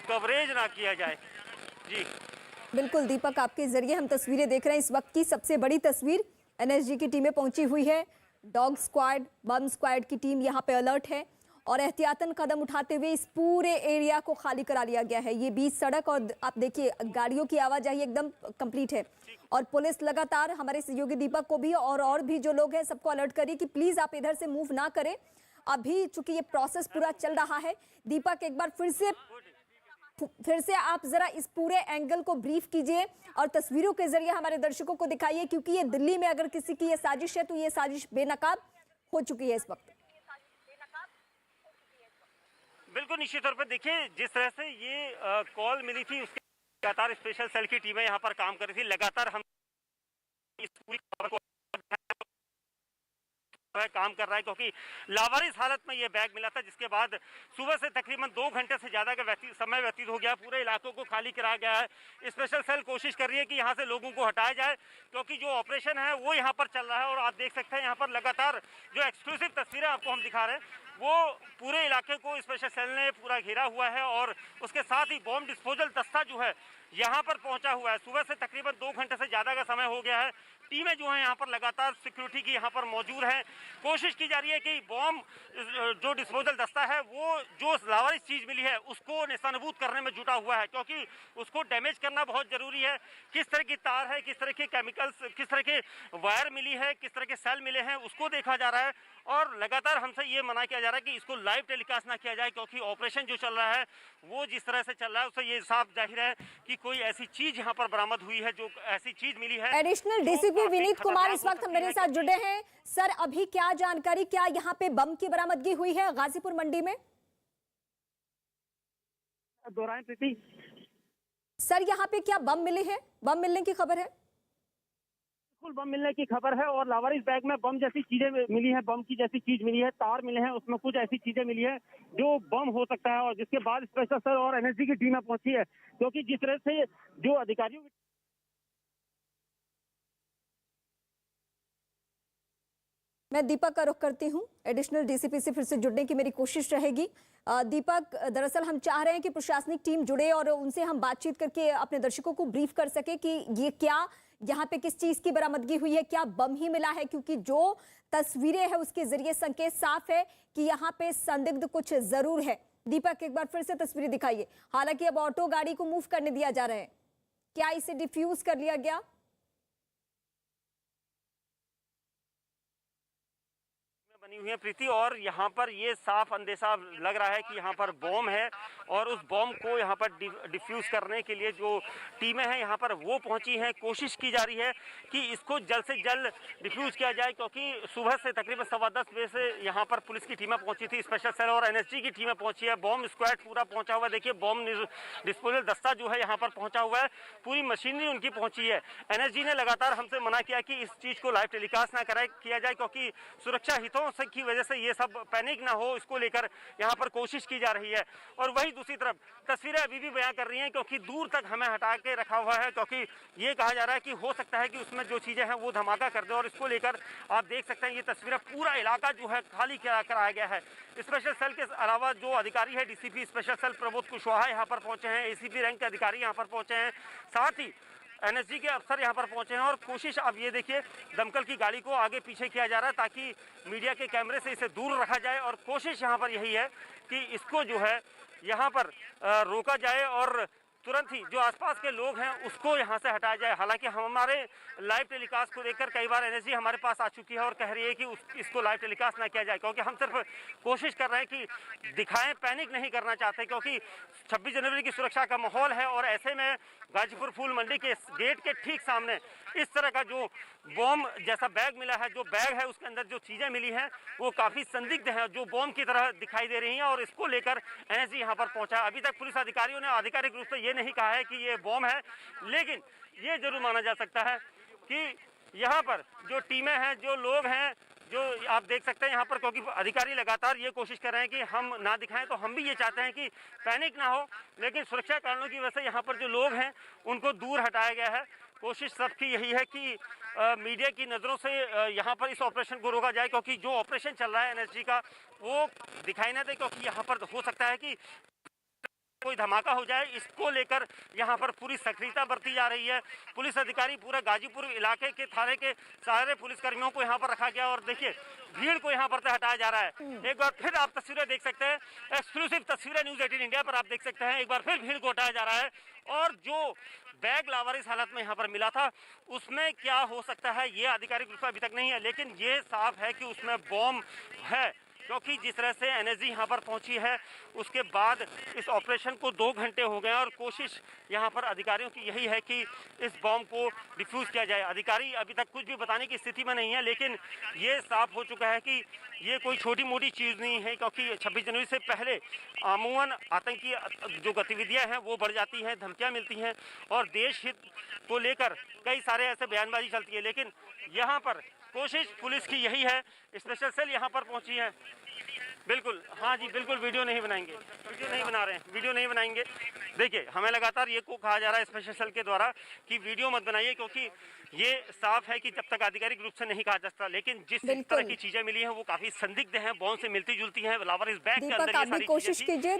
कवरेज ना किया जाए। जी बिल्कुल दीपक, आपके जरिए हम तस्वीरें देख रहे हैं। इस वक्त की सबसे बड़ी तस्वीर, एनएसजी की टीमें पहुंची हुई है, डॉग स्क्वाड, बम स्क्वाड की टीम यहाँ पे अलर्ट है और एहतियातन कदम उठाते हुए इस पूरे एरिया को खाली करा लिया गया है। ये बीच सड़क और आप देखिए गाड़ियों की आवाजाही एकदम कंप्लीट है और पुलिस लगातार हमारे सहयोगी दीपक को भी और भी जो लोग हैं सबको अलर्ट करिए कि प्लीज आप इधर से मूव ना करें। अभी चूंकि ये प्रोसेस पूरा चल रहा है। दीपक, एक बार फिर से आप जरा इस पूरे एंगल को ब्रीफ कीजिए और तस्वीरों के जरिए हमारे दर्शकों को दिखाइए, क्योंकि ये दिल्ली में अगर किसी की ये साजिश है तो ये साजिश बेनकाब हो चुकी है इस वक्त। बिल्कुल निश्चित तौर पर देखिए, जिस तरह से ये कॉल मिली थी उसके लगातार स्पेशल सेल की टीमें यहाँ पर काम कर रही थी। लगातार हम इस पूरी खबर को काम कर रहा है, क्योंकि लावारिस हालत में ये बैग मिला था, जिसके बाद सुबह से तकरीबन 2 घंटे से ज्यादा का समय व्यतीत हो गया। पूरे इलाकों को खाली कराया गया है। स्पेशल सेल कोशिश कर रही है कि यहाँ से लोगों को हटाया जाए, क्योंकि जो ऑपरेशन है वो यहाँ पर चल रहा है। और आप देख सकते हैं यहाँ पर लगातार जो एक्सक्लूसिव तस्वीरें आपको हम दिखा रहे हैं, वो पूरे इलाके को स्पेशल सेल ने पूरा घेरा हुआ है और उसके साथ ही बॉम्ब डिस्पोजल दस्ता जो है यहाँ पर पहुंचा हुआ है। सुबह से तकरीबन 2 घंटे से ज्यादा का समय हो गया है। टीमें जो है यहाँ पर लगातार सिक्योरिटी की यहाँ पर मौजूद है। कोशिश की जा रही है कि बॉम्ब जो डिस्पोजल दस्ता है वो जो लावारिस चीज मिली है उसको निशानबूद करने में जुटा हुआ है, क्योंकि उसको डैमेज करना बहुत जरूरी है। किस तरह की तार है, किस तरह के केमिकल्स, किस तरह के वायर मिली है, किस तरह के सेल मिले हैं, उसको देखा जा रहा है। और लगातार हमसे ये मना किया जा रहा है कि इसको लाइव टेलीकास्ट ना किया जाए, क्योंकि ऑपरेशन जो चल रहा है वो जिस तरह से चल रहा है उससे ये साफ जाहिर है कि कोई ऐसी चीज यहाँ पर बरामद हुई है, जो ऐसी चीज मिली है। एडिशनल डीसीपी विनीत कुमार इस वक्त मेरे साथ जुड़े हैं। सर, अभी क्या जानकारी, क्या यहाँ पे बम की बरामदगी हुई है गाजीपुर मंडी में? दोहराएं प्रीति। सर, यहाँ पे क्या बम मिले हैं? बम मिलने की खबर है? बम मिलने की खबर है और लावारिस बैग में बम जैसी चीजें मिली हैं, बम की जैसी चीज मिली है, तार मिले हैं, उसमें कुछ ऐसी चीजें मिली है जो बम हो सकता है। और जिसके बाद स्पेशल सेल और एनएसजी की टीमें पहुंची है, क्योंकि जिस तरह से जो अधिकारियों मैं दीपक का रुख करती हूँ। एडिशनल डीसीपी से फिर से जुड़ने की मेरी कोशिश रहेगी। दीपक, दरअसल हम चाह रहे हैं कि प्रशासनिक टीम जुड़े और उनसे हम बातचीत करके अपने दर्शकों को ब्रीफ कर सके कि ये क्या यहाँ पे किस चीज की बरामदगी हुई है, क्या बम ही मिला है, क्योंकि जो तस्वीरें हैं उसके जरिए संकेत साफ है कि यहाँ पे संदिग्ध कुछ जरूर है। दीपक, एक बार फिर से तस्वीरें दिखाइए। हालांकि अब ऑटो गाड़ी को मूव करने दिया जा रहा है, क्या इसे डिफ्यूज कर लिया गया? बनी हुई है प्रीति, और यहाँ पर ये साफ अंदेशा लग रहा है कि यहाँ पर बॉम्ब है और उस बॉम्ब को यहाँ पर डिफ्यूज करने के लिए जो टीमें हैं यहाँ पर वो पहुंची हैं। कोशिश की जा रही है कि इसको जल्द से जल्द डिफ्यूज किया जाए, क्योंकि सुबह से तकरीबन 10:15 बजे से यहाँ पर पुलिस की टीमें पहुंची थी, स्पेशल सेल और एनएसजी की टीमें पहुंची है, बॉम्ब स्क्वाड पूरा पहुंचा हुआ है। देखिए बॉम्ब डिस्पोजल दस्ता जो है यहाँ पर पहुंचा हुआ है, पूरी मशीनरी उनकी पहुंची है। एनएसजी ने लगातार हमसे मना किया कि इस चीज को लाइव टेलीकास्ट ना किया जाए, क्योंकि सुरक्षा हितों की वजह से ये सब पैनिक ना हो, इसको लेकर यहाँ पर कोशिश की जा रही है। और वही दूसरी तरफ तस्वीरें अभी भी बयां कर रही हैं, क्योंकि दूर तक हमें हटा के रखा हुआ है, क्योंकि ये कहा जा रहा है कि हो सकता है कि उसमें जो चीजें हैं वो धमाका कर दे। और इसको लेकर आप देख सकते हैं ये तस्वीरें, पूरा इलाका जो है खाली कराया गया है। स्पेशल सेल के अलावा जो अधिकारी है, DCP special cell Prabodh Kushwaha यहाँ पर पहुंचे हैं, एसीपी रैंक के अधिकारी यहाँ पर पहुंचे हैं, साथ ही एनएसजी के अफसर यहाँ पर पहुंचे हैं। और कोशिश अब ये देखिए दमकल की गाड़ी को आगे पीछे किया जा रहा है, ताकि मीडिया के कैमरे से इसे दूर रखा जाए। और कोशिश यहाँ पर यही है कि इसको जो है यहाँ पर रोका जाए और तुरंत ही जो आसपास के लोग हैं उसको यहाँ से हटाया जाए। हालांकि हमारे लाइव टेलीकास्ट को देखकर कई बार एनएसजी हमारे पास आ चुकी है और कह रही है कि इसको लाइव टेलीकास्ट ना किया जाए, क्योंकि हम सिर्फ कोशिश कर रहे हैं कि दिखाएं, पैनिक नहीं करना चाहते, क्योंकि 26 जनवरी की सुरक्षा का माहौल है। और ऐसे में गाजीपुर फूल मंडी के गेट के ठीक सामने इस तरह का जो बॉम्ब जैसा बैग मिला है, जो बैग है उसके अंदर जो चीजें मिली हैं वो काफी संदिग्ध हैं, जो बॉम्ब की तरह दिखाई दे रही हैं। और इसको लेकर एनएसजी यहाँ पर पहुंचा। अभी तक पुलिस अधिकारियों ने आधिकारिक रूप से ये नहीं कहा है कि ये बॉम्ब है, लेकिन ये जरूर माना जा सकता है कि यहाँ पर जो टीमें हैं, जो लोग हैं, जो आप देख सकते हैं यहाँ पर, क्योंकि अधिकारी लगातार ये कोशिश कर रहे हैं कि हम ना दिखाएं, तो हम भी ये चाहते हैं कि पैनिक ना हो, लेकिन सुरक्षा कारणों की वजह से यहाँ पर जो लोग हैं उनको दूर हटाया गया है। कोशिश सबकी यही है कि मीडिया की नज़रों से यहाँ पर इस ऑपरेशन को रोका जाए, क्योंकि जो ऑपरेशन चल रहा है एनएसजी का वो दिखाई ना दे, क्योंकि यहाँ पर हो सकता है कि कोई धमाका हो जाए। इसको लेकर यहाँ पर पूरी सक्रियता बरती जा रही है। पुलिस अधिकारी पूरे गाजीपुर इलाके के थाने के सारे पुलिसकर्मियों को यहाँ पर रखा गया और देखिए भीड़ को यहाँ पर से हटाया जा रहा है। एक बार फिर आप तस्वीरें देख सकते हैं, एक्सक्लूसिव तस्वीरें न्यूज़ 18 इंडिया पर आप देख सकते हैं। एक बार फिर भीड़ को हटाया जा रहा है और जो बैग लावारिस हालत में यहाँ पर मिला था उसमें क्या हो सकता है ये आधिकारिक रूप से अभी तक नहीं है, लेकिन ये साफ है कि उसमें बॉम्ब है, क्योंकि जिस तरह से एनएसजी यहाँ पर पहुंची है उसके बाद इस ऑपरेशन को 2 घंटे हो गए और कोशिश यहाँ पर अधिकारियों की यही है कि इस बॉम्ब को डिफ्यूज़ किया जाए। अधिकारी अभी तक कुछ भी बताने की स्थिति में नहीं है, लेकिन ये साफ हो चुका है कि ये कोई छोटी मोटी चीज़ नहीं है, क्योंकि 26 जनवरी से पहले अमूमन आतंकी जो गतिविधियाँ हैं वो बढ़ जाती हैं, धमकियाँ मिलती हैं और देश हित को लेकर कई सारे ऐसे बयानबाजी चलती है। लेकिन यहाँ पर कोशिश पुलिस की यही है, स्पेशल सेल यहाँ पर पहुंची है। बिल्कुल, हाँ जी बिल्कुल, वीडियो नहीं बनाएंगे, वीडियो नहीं बना रहे हैं, वीडियो नहीं बनाएंगे। देखिए हमें लगातार ये को कहा जा रहा है स्पेशल सेल के द्वारा कि वीडियो मत बनाइए, क्योंकि ये साफ है कि जब तक आधिकारिक रूप से नहीं कहा जा सकता, लेकिन जिस तरह की चीजें मिली हैं वो काफी संदिग्ध हैं, बॉम्ब से मिलती जुलती हैं। लावारिस बैग के अंदर ये सारी कोशिश कीजिए,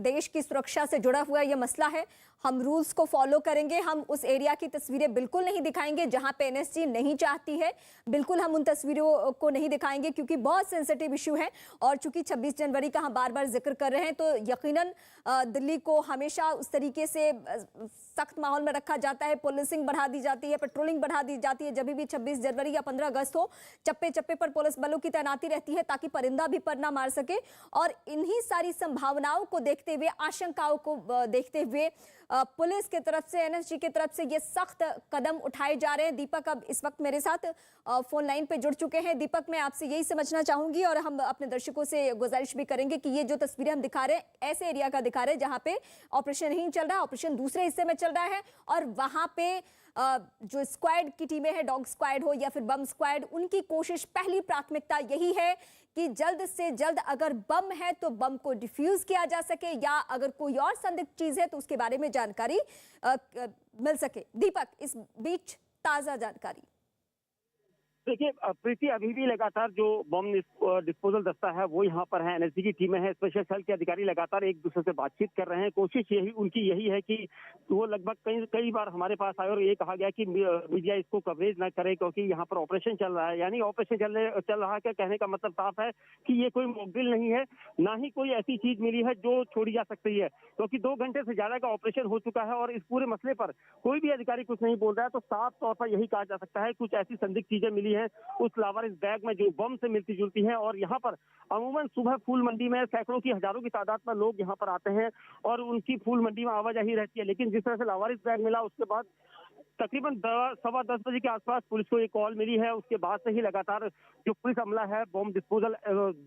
देश की सुरक्षा से जुड़ा हुआ ये मसला है, हम रूल्स को फॉलो करेंगे। हम उस एरिया की तस्वीरें बिल्कुल नहीं दिखाएंगे जहां पे एनएसजी नहीं चाहती है, बिल्कुल हम उन तस्वीरों को नहीं दिखाएंगे क्योंकि बहुत सेंसिटिव इशू है। और चूंकि 26 जनवरी का हम बार बार जिक्र कर रहे हैं तो यकीनन दिल्ली को हमेशा उस तरीके से सख्त माहौल में रखा जाता है, पुलिसिंग बढ़ा दी जाती है, पेट्रोलिंग बढ़ा दी जाती है। जब भी 26 जनवरी या 15 अगस्त हो, चप्पे चप्पे पर पुलिस बलों की तैनाती रहती है ताकि परिंदा भी पर ना मार सके। और इन्हीं सारी संभावनाओं को देखते हुए, आशंकाओं को देखते हुए पुलिस की तरफ से, एनएसजी की तरफ से ये सख्त कदम उठाए जा रहे हैं। दीपक अब इस वक्त मेरे साथ फोन लाइन पे जुड़ चुके हैं। दीपक, मैं आपसे यही समझना चाहूंगी और हम अपने दर्शकों से गुजारिश भी करेंगे कि ये जो तस्वीरें हम दिखा रहे हैं ऐसे एरिया का दिखा रहे हैं जहां पे ऑपरेशन नहीं चल रहा, ऑपरेशन दूसरे हिस्से में चल रहा है और वहां पे जो स्क्वाड की टीमें हैं, डॉग स्क्वाड हो या फिर बम स्क्वाड, उनकी कोशिश, पहली प्राथमिकता यही है कि जल्द से जल्द अगर बम है तो बम को डिफ्यूज किया जा सके या अगर कोई और संदिग्ध चीज है तो उसके बारे में जानकारी मिल सके। दीपक, इस बीच ताजा जानकारी। देखिए प्रीति, अभी भी लगातार जो बम डिस्पोजल दस्ता है वो यहाँ पर है, एनएसजी की टीमें हैं, स्पेशल सेल के अधिकारी लगातार एक दूसरे से बातचीत कर रहे हैं। कोशिश उनकी यही है कि वो लगभग कई बार हमारे पास आए और ये कहा गया कि मीडिया इसको कवरेज ना करे क्योंकि यहाँ पर ऑपरेशन चल रहा है। यानी ऑपरेशन चल रहा है क्या, कहने का मतलब साफ है कि ये कोई मॉकड्रिल नहीं है, ना ही कोई ऐसी चीज मिली है जो छोड़ी जा सकती है, क्योंकि 2 घंटे से ज्यादा का ऑपरेशन हो चुका है और इस पूरे मसले पर कोई भी अधिकारी कुछ नहीं बोल रहा है। तो साफ तौर पर यही कहा जा सकता है कुछ ऐसी संदिग्ध चीजें मिली है उस लावारिस बैग में जो बम से मिलती जुलती हैं। और यहाँ पर अमूमन सुबह फूल मंडी में सैकड़ों की, हजारों की तादाद में लोग यहाँ पर आते हैं और उनकी फूल मंडी में आवाजाही रहती है। लेकिन जिस तरह से लावारिस बैग मिला उसके बाद तकरीबन 10:15 बजे के आसपास पुलिस को एक कॉल मिली है। उसके बाद से ही लगातार जो पुलिस अमला है, बम डिस्पोजल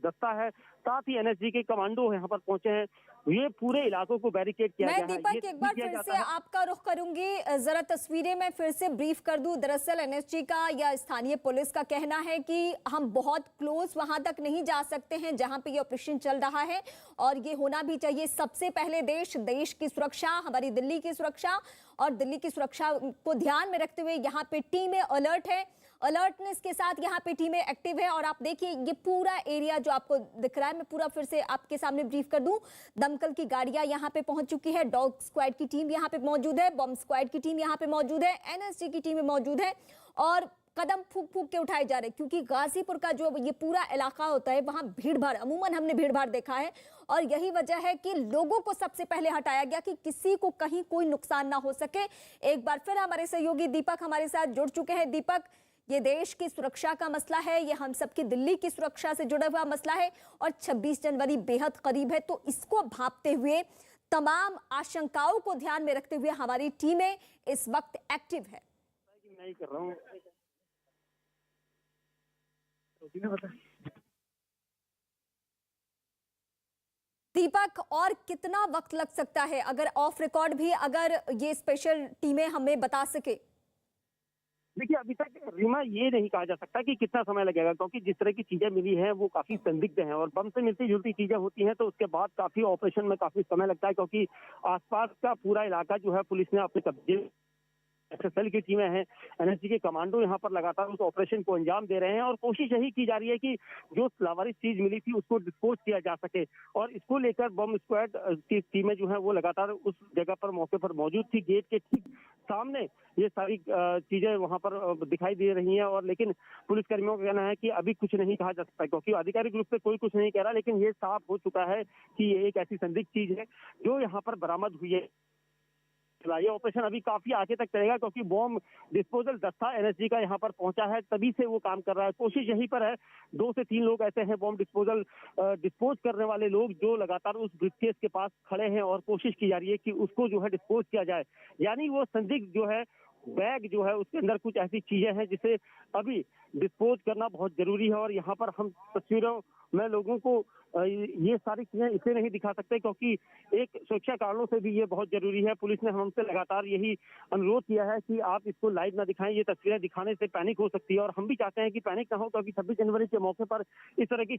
दस्ता है, साथ ही एनएसजी के कमांडो यहाँ पर पहुंचे हैं। ये पूरे इलाकों को बैरिकेड किया गया है। मैं दीपक एक बार फिर से आपका रुख करूंगी, जरा तस्वीरें मैं फिर से ब्रीफ कर दूं। दरअसल एनएसजी का या स्थानीय पुलिस का कहना है कि हम बहुत क्लोज वहां तक नहीं जा सकते हैं जहां पे ये ऑपरेशन चल रहा है और ये होना भी चाहिए। सबसे पहले देश की सुरक्षा, हमारी दिल्ली की सुरक्षा और दिल्ली की सुरक्षा को ध्यान में रखते हुए यहाँ पे टीमें अलर्ट है, अलर्टनेस के साथ यहाँ पे टीमें एक्टिव है। और आप देखिए ये पूरा एरिया जो आपको दिख रहा है, मैं पूरा फिर से आपके सामने ब्रीफ कर दूं। दमकल की गाड़ियां यहाँ पे पहुंच चुकी है, डॉग स्क्वाड की टीम यहाँ पे मौजूद है, बम स्क्वाड की टीम यहाँ पे मौजूद है, एनएसजी की टीमें मौजूद है और कदम फूंक फूंक के उठाए जा रहे हैं क्योंकि गाजीपुर का जो ये पूरा इलाका होता है वहां भीड़ भाड़, अमूमन हमने भीड़ भाड़ देखा है और यही वजह है कि लोगों को सबसे पहले हटाया गया कि किसी को कहीं कोई नुकसान ना हो सके। एक बार फिर हमारे सहयोगी दीपक हमारे साथ जुड़ चुके हैं। दीपक, ये देश की सुरक्षा का मसला है, ये हम सबकी दिल्ली की सुरक्षा से जुड़ा हुआ मसला है और 26 जनवरी बेहद करीब है, तो इसको भांपते हुए तमाम आशंकाओं को ध्यान में रखते हुए हमारी टीमें इस वक्त एक्टिव है। मैं कर रहा हूं दीपक, और कितना वक्त लग सकता है, अगर ऑफ रिकॉर्ड भी अगर ये स्पेशल टीमें हमें बता सके? देखिए अभी तक रीमा ये नहीं कहा जा सकता कि कितना समय लगेगा, क्योंकि जिस तरह की चीजें मिली हैं वो काफी संदिग्ध हैं और बम से मिलती जुलती चीजें होती हैं तो उसके बाद काफी ऑपरेशन में काफी समय लगता है, क्योंकि आसपास का पूरा इलाका जो है पुलिस ने अपने कब्जे, एसएसएल की टीमें हैं, एनएसजी के कमांडो यहाँ पर लगातार उस ऑपरेशन को अंजाम दे रहे हैं और कोशिश यही की जा रही है कि जो लावारिस चीज मिली थी उसको डिस्पोज किया जा सके। और इसको लेकर बम स्क्वाड की टीमें जो है वो लगातार उस जगह पर मौके पर मौजूद थी। गेट के ठीक सामने ये सारी चीजें वहां पर दिखाई दे रही हैं और लेकिन पुलिसकर्मियों का कहना है कि अभी कुछ नहीं कहा जा सकता, क्योंकि आधिकारिक रूप से कोई कुछ नहीं कह रहा, लेकिन ये साफ हो चुका है कि ये एक ऐसी संदिग्ध चीज है जो यहाँ पर बरामद हुई है। ये ऑपरेशन अभी काफी आगे तक चलेगा, क्योंकि बॉम्ब डिस्पोजल दस्ता एनएसजी का यहाँ पर पहुंचा है, तभी से वो काम कर रहा है। कोशिश यहीं पर है, 2 से 3 लोग ऐसे हैं बॉम्ब डिस्पोज करने वाले लोग जो लगातार उस ब्रीफकेस के पास खड़े हैं और कोशिश की जा रही है कि उसको जो है डिस्पोज किया जाए। यानी वो संदिग्ध जो है बैग जो है उसके अंदर कुछ ऐसी चीजें हैं जिसे अभी डिस्पोज करना बहुत जरूरी है। और यहाँ पर हम तस्वीरों में लोगों को ये सारी चीजें इसलिए नहीं दिखा सकते क्योंकि एक सुरक्षा कारणों से भी ये बहुत जरूरी है। पुलिस ने हमसे लगातार यही अनुरोध किया है कि आप इसको लाइव ना दिखाएं, ये तस्वीरें दिखाने से पैनिक हो सकती है और हम भी चाहते हैं कि पैनिक ना हो, क्योंकि 26 जनवरी के मौके पर इस तरह की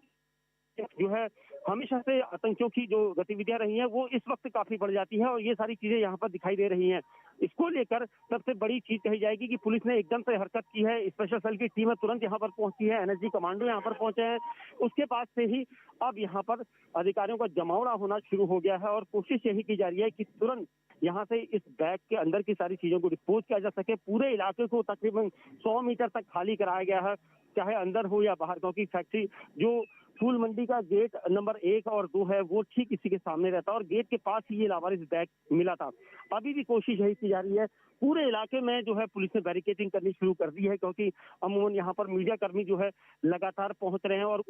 जो है हमेशा से आतंकियों की जो गतिविधियां रही हैं वो इस वक्त काफी बढ़ जाती है और ये सारी चीजें यहाँ पर दिखाई दे रही हैं। इसको लेकर सबसे बड़ी चीज कही जाएगी कि पुलिस ने एकदम से हरकत की है, स्पेशल सेल की टीमें तुरंत यहाँ पर पहुंची है, एनएसजी कमांडो यहाँ पर पहुंचे हैं, उसके बाद से ही अब यहाँ पर अधिकारियों का जमावड़ा होना शुरू हो गया है और कोशिश यही की जा रही है कि तुरंत यहाँ से इस बैग के अंदर की सारी चीजों को डिस्पोज किया जा सके। पूरे इलाके को तकरीबन 100 मीटर तक खाली कराया गया है, चाहे अंदर हो या बाहर, क्योंकि फैक्ट्री जो फूल मंडी का गेट नंबर 1 और 2 है वो ठीक इसी के सामने रहता है और गेट के पास ही ये लावारिस बैग मिला था। अभी भी कोशिश यही की जा रही है, पूरे इलाके में जो है पुलिस ने बैरिकेडिंग करनी शुरू कर दी है, क्योंकि अमूमन यहाँ पर मीडिया कर्मी जो है लगातार पहुंच रहे हैं और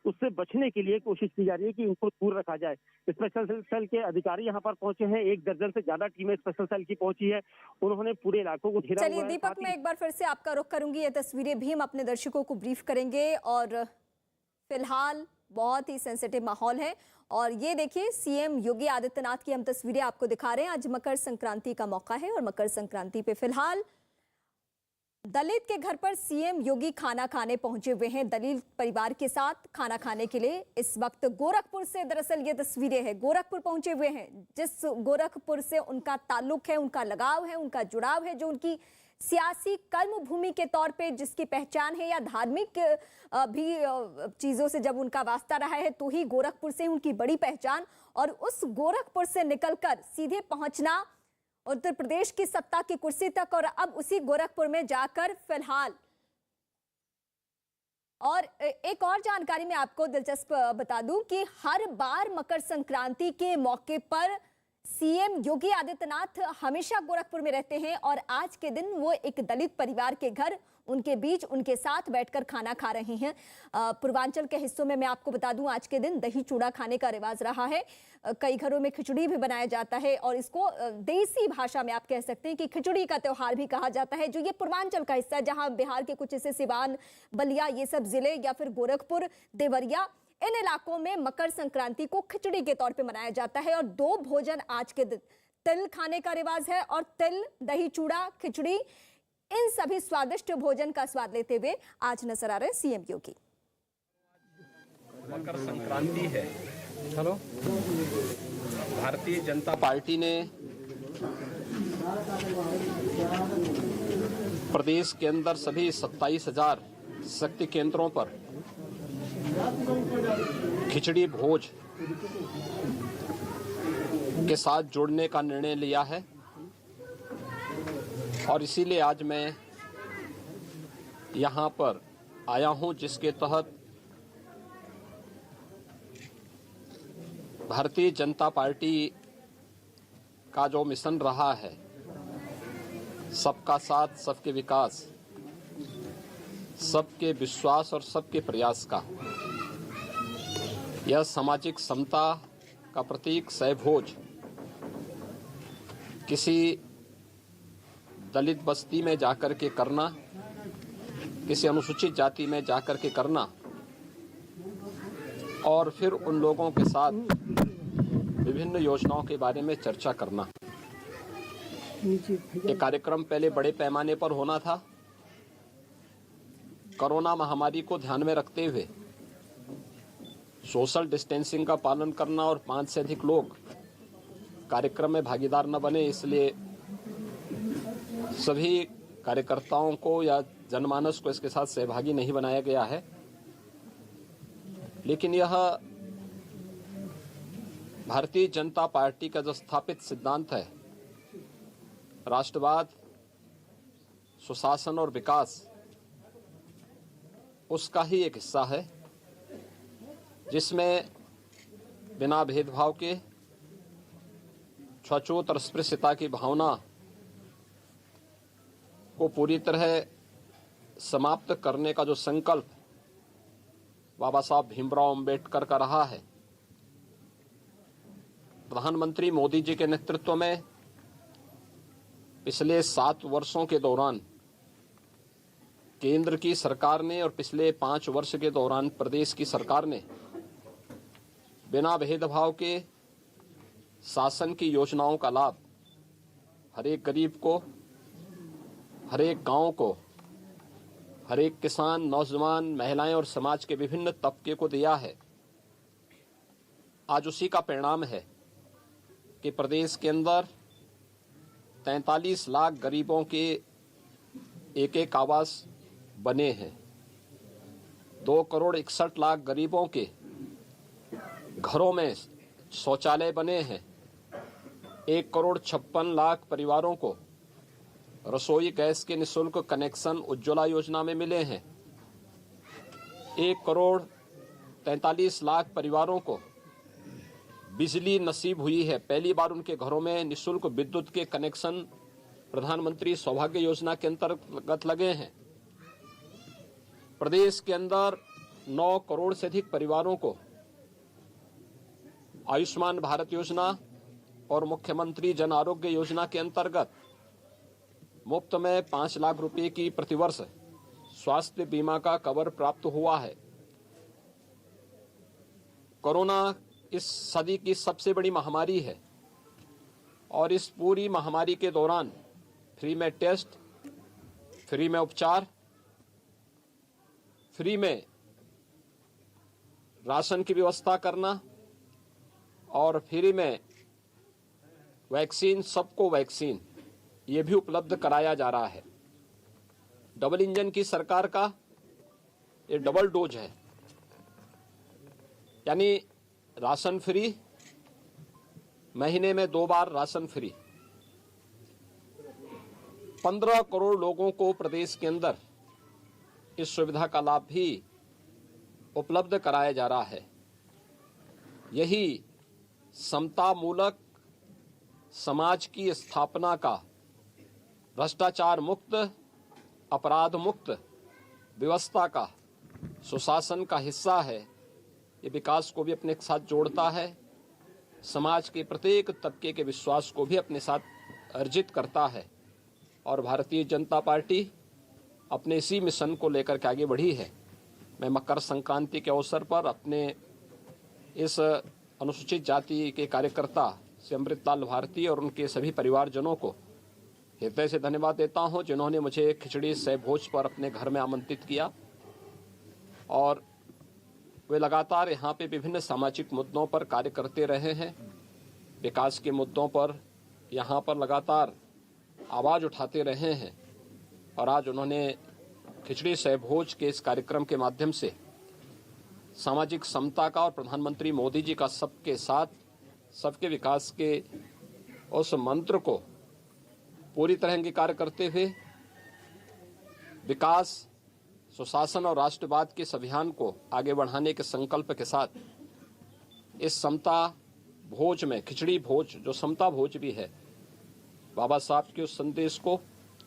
उससे बचने के लिए कोशिश की जा रही है कि इनको दूर रखा जाए। स्पेशल सेल के अधिकारी यहाँ पर पहुंचे हैं, 1 दर्जन से ज्यादा टीमें स्पेशल सेल की पहुंची है, उन्होंने पूरे इलाकों को घेरा हुआ है। चलिए दीपक, मैं एक बार फिर से आपका रुख करूंगी, ये तस्वीरें भी हम अपने दर्शकों को ब्रीफ करेंगे और फिलहाल बहुत ही सेंसिटिव माहौल है और ये देखिए सीएम योगी आदित्यनाथ की हम तस्वीरें आपको दिखा रहे हैं। आज मकर संक्रांति का मौका है और मकर संक्रांति पे फिलहाल दलित के घर पर सीएम योगी खाना खाने पहुंचे हुए हैं, दलित परिवार के साथ खाना खाने के लिए। इस वक्त गोरखपुर से दरअसल ये तस्वीरें हैं, गोरखपुर पहुंचे हुए हैं, जिस गोरखपुर से उनका ताल्लुक है, उनका लगाव है, उनका जुड़ाव है, जो उनकी सियासी कर्म भूमि के तौर पे जिसकी पहचान है या धार्मिक भी चीजों से जब उनका वास्ता रहा है तो ही गोरखपुर से उनकी बड़ी पहचान। और उस गोरखपुर से निकलकर सीधे पहुंचना उत्तर प्रदेश की सत्ता की कुर्सी तक और अब उसी गोरखपुर में जाकर फिलहाल। और एक और जानकारी मैं आपको दिलचस्प बता दूं कि हर बार मकर संक्रांति के मौके पर सीएम योगी आदित्यनाथ हमेशा गोरखपुर में रहते हैं और आज के दिन वो एक दलित परिवार के घर, उनके बीच, उनके साथ बैठकर खाना खा रहे हैं। पूर्वांचल के हिस्सों में मैं आपको बता दूं आज के दिन दही चूड़ा खाने का रिवाज रहा है, कई घरों में खिचड़ी भी बनाया जाता है और इसको देसी भाषा में आप कह सकते हैं कि खिचड़ी का त्योहार भी कहा जाता है। जो ये पूर्वांचल का हिस्सा है जहां बिहार के कुछ हिस्से सिवान, बलिया, ये सब जिले या फिर गोरखपुर, देवरिया, इन इलाकों में मकर संक्रांति को खिचड़ी के तौर पे मनाया जाता है और 2 भोजन आज के दिन तिल खाने का रिवाज है और तिल, दही चूड़ा, खिचड़ी, इन सभी स्वादिष्ट भोजन का स्वाद लेते हुए आज नजर आ रहे हैं सीएम योगी। मकर संक्रांति है, चलो भारतीय जनता पार्टी ने प्रदेश के अंदर सभी 27,000 शक्ति केंद्रों पर खिचड़ी भोज के साथ जोड़ने का निर्णय लिया है और इसीलिए आज मैं यहाँ पर आया हूँ, जिसके तहत भारतीय जनता पार्टी का जो मिशन रहा है, सबका साथ, सबके विकास, सबके विश्वास और सबके प्रयास का, यह सामाजिक समता का प्रतीक सहभोज किसी दलित बस्ती में जाकर के करना, किसी अनुसूचित जाति में जाकर के करना और फिर उन लोगों के साथ विभिन्न योजनाओं के बारे में चर्चा करना। ये कार्यक्रम पहले बड़े पैमाने पर होना था, कोरोना महामारी को ध्यान में रखते हुए सोशल डिस्टेंसिंग का पालन करना और 5 से अधिक लोग कार्यक्रम में भागीदार न बने, इसलिए सभी कार्यकर्ताओं को या जनमानस को इसके साथ सहभागी नहीं बनाया गया है। लेकिन यह भारतीय जनता पार्टी का जो स्थापित सिद्धांत है, राष्ट्रवाद, सुशासन और विकास, उसका ही एक हिस्सा है, जिसमें बिना भेदभाव के छूत और अस्पृश्यता की भावना को पूरी तरह समाप्त करने का जो संकल्प बाबा साहब भीमराव अंबेडकर का रहा है, प्रधानमंत्री मोदी जी के नेतृत्व में पिछले 7 वर्षों के दौरान केंद्र की सरकार ने और पिछले 5 वर्ष के दौरान प्रदेश की सरकार ने बिना भेदभाव के शासन की योजनाओं का लाभ हर एक गरीब को, हर एक गांव को, हर एक किसान, नौजवान, महिलाएं और समाज के विभिन्न तबके को दिया है। आज उसी का परिणाम है कि प्रदेश के अंदर 43 लाख गरीबों के एक आवास बने हैं। 2 करोड़ 61 लाख गरीबों के घरों में शौचालय बने हैं। 1 करोड़ 56 लाख परिवारों को रसोई गैस के निःशुल्क कनेक्शन उज्ज्वला योजना में मिले हैं। 1 करोड़ 43 लाख परिवारों को बिजली नसीब हुई है। पहली बार उनके घरों में निःशुल्क विद्युत के कनेक्शन प्रधानमंत्री सौभाग्य योजना के अंतर्गत लगे हैं। प्रदेश के अंदर 9 करोड़ से अधिक परिवारों को आयुष्मान भारत योजना और मुख्यमंत्री जन आरोग्य योजना के अंतर्गत मुफ्त में 5 लाख रुपए की प्रतिवर्ष स्वास्थ्य बीमा का कवर प्राप्त हुआ है। कोरोना इस सदी की सबसे बड़ी महामारी है और इस पूरी महामारी के दौरान फ्री में टेस्ट, फ्री में उपचार, फ्री में राशन की व्यवस्था करना और फ्री में वैक्सीन, सबको वैक्सीन, ये भी उपलब्ध कराया जा रहा है। डबल इंजन की सरकार का ये डबल डोज है, यानी राशन फ्री, महीने में 2 बार राशन फ्री। 15 करोड़ लोगों को प्रदेश के अंदर इस सुविधा का लाभ भी उपलब्ध कराया जा रहा है। यही समता मूलक समाज की स्थापना का, भ्रष्टाचार मुक्त, अपराध मुक्त व्यवस्था का, सुशासन का हिस्सा है। ये विकास को भी अपने साथ जोड़ता है, समाज के प्रत्येक तबके के विश्वास को भी अपने साथ अर्जित करता है और भारतीय जनता पार्टी अपने इसी मिशन को लेकर के आगे बढ़ी है। मैं मकर संक्रांति के अवसर पर अपने इस अनुसूचित जाति के कार्यकर्ता श्री अमृतलाल भारती और उनके सभी परिवारजनों को हृदय से धन्यवाद देता हूं, जिन्होंने मुझे खिचड़ी सह भोज पर अपने घर में आमंत्रित किया और वे लगातार यहाँ पे विभिन्न सामाजिक मुद्दों पर कार्य करते रहे हैं। विकास के मुद्दों पर यहाँ पर लगातार आवाज़ उठाते रहे हैं और आज उन्होंने खिचड़ी सह भोज के इस कार्यक्रम के माध्यम से सामाजिक समता का और प्रधानमंत्री मोदी जी का सबके साथ सबके विकास के उस मंत्र को पूरी तरह अंगीकार करते हुए विकास, सुशासन और राष्ट्रवाद के इस अभियान को आगे बढ़ाने के संकल्प के साथ इस समता भोज में, खिचड़ी भोज जो समता भोज भी है, बाबा साहब के उस संदेश को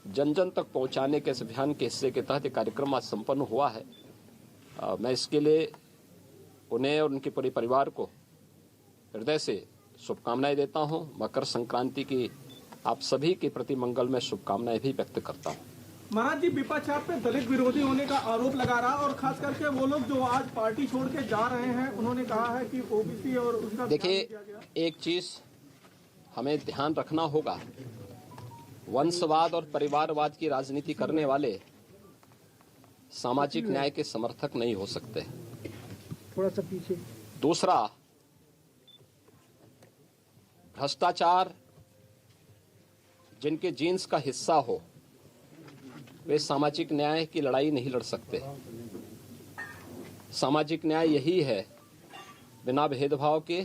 जन जन तक पहुंचाने के इस अभियान के हिस्से के तहत कार्यक्रम आज संपन्न हुआ है। मैं इसके लिए उन्हें और उनके पूरे परिवार को हृदय से शुभकामनाएं देता हूं। मकर संक्रांति की आप सभी के प्रति मंगल में शुभकामनाएं भी व्यक्त करता हूं। महाराज जी, विपक्ष आप पे दलित विरोधी होने का आरोप लगा रहा और खास करके वो लोग जो आज पार्टी छोड़ के जा रहे हैं, उन्होंने कहा है कि ओबीसी और उसका देखिए, एक चीज हमें ध्यान रखना होगा, वंशवाद और परिवारवाद की राजनीति करने वाले सामाजिक न्याय के समर्थक नहीं हो सकते। थोड़ा सा पीछे। दूसरा, भ्रष्टाचार जिनके जीन्स का हिस्सा हो वे सामाजिक न्याय की लड़ाई नहीं लड़ सकते। सामाजिक न्याय यही है बिना भेदभाव के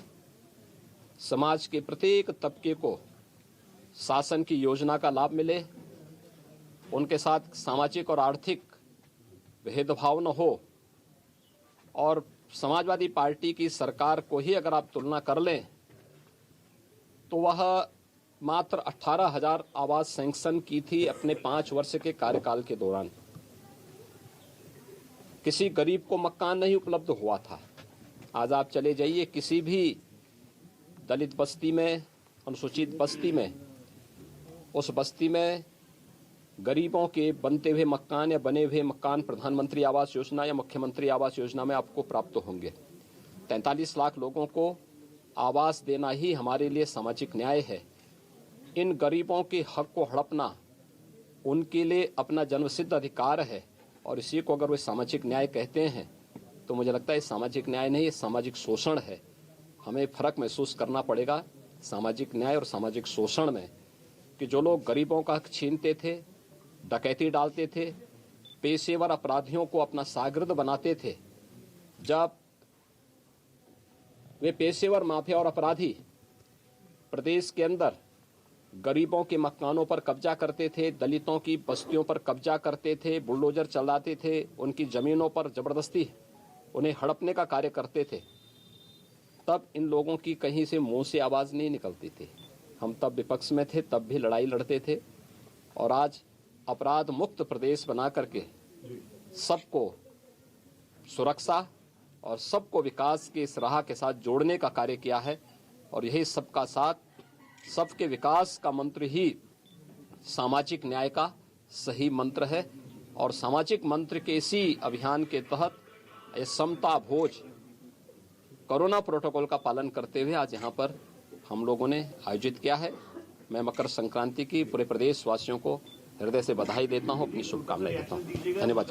समाज के प्रत्येक तबके को शासन की योजना का लाभ मिले, उनके साथ सामाजिक और आर्थिक भेदभाव न हो। और समाजवादी पार्टी की सरकार को ही अगर आप तुलना कर लें तो वह मात्र 18,000 आवास सैंक्शन की थी अपने 5 वर्ष के कार्यकाल के दौरान। किसी गरीब को मकान नहीं उपलब्ध हुआ था। आज आप चले जाइए किसी भी दलित बस्ती में, अनुसूचित बस्ती में, उस बस्ती में गरीबों के बनते हुए मकान या बने हुए मकान प्रधानमंत्री आवास योजना या मुख्यमंत्री आवास योजना में आपको प्राप्त होंगे। 43 लाख लोगों को आवास देना ही हमारे लिए सामाजिक न्याय है। इन गरीबों के हक को हड़पना उनके लिए अपना जन्मसिद्ध अधिकार है और इसी को अगर वे सामाजिक न्याय कहते हैं तो मुझे लगता है सामाजिक न्याय नहीं, सामाजिक शोषण है। हमें फर्क महसूस करना पड़ेगा सामाजिक न्याय और सामाजिक शोषण में, कि जो लोग गरीबों का हक छीनते थे, डकैती डालते थे, पेशेवर अपराधियों को अपना शागिर्द बनाते थे, जब वे पेशेवर माफिया और अपराधी प्रदेश के अंदर गरीबों के मकानों पर कब्जा करते थे, दलितों की बस्तियों पर कब्जा करते थे, बुलडोजर चलाते थे, उनकी जमीनों पर जबरदस्ती उन्हें हड़पने का कार्य करते थे, तब इन लोगों की कहीं से मुंह से आवाज नहीं निकलती थी। हम तब विपक्ष में थे, तब भी लड़ाई लड़ते थे। और आज अपराध मुक्त प्रदेश बना करके सबको सुरक्षा और सबको विकास के इस राह के साथ जोड़ने का कार्य किया है। और यही सबका साथ, सबके विकास का मंत्र ही सामाजिक न्याय का सही मंत्र है। और सामाजिक मंत्र के इसी अभियान के तहत ये समता भोज कोरोना प्रोटोकॉल का पालन करते हुए आज यहाँ पर हम लोगों ने आयोजित किया है। मैं मकर संक्रांति की पूरे प्रदेश वासियों को हृदय से बधाई देता हूँ, अपनी शुभकामनाएं देता हूँ। धन्यवाद।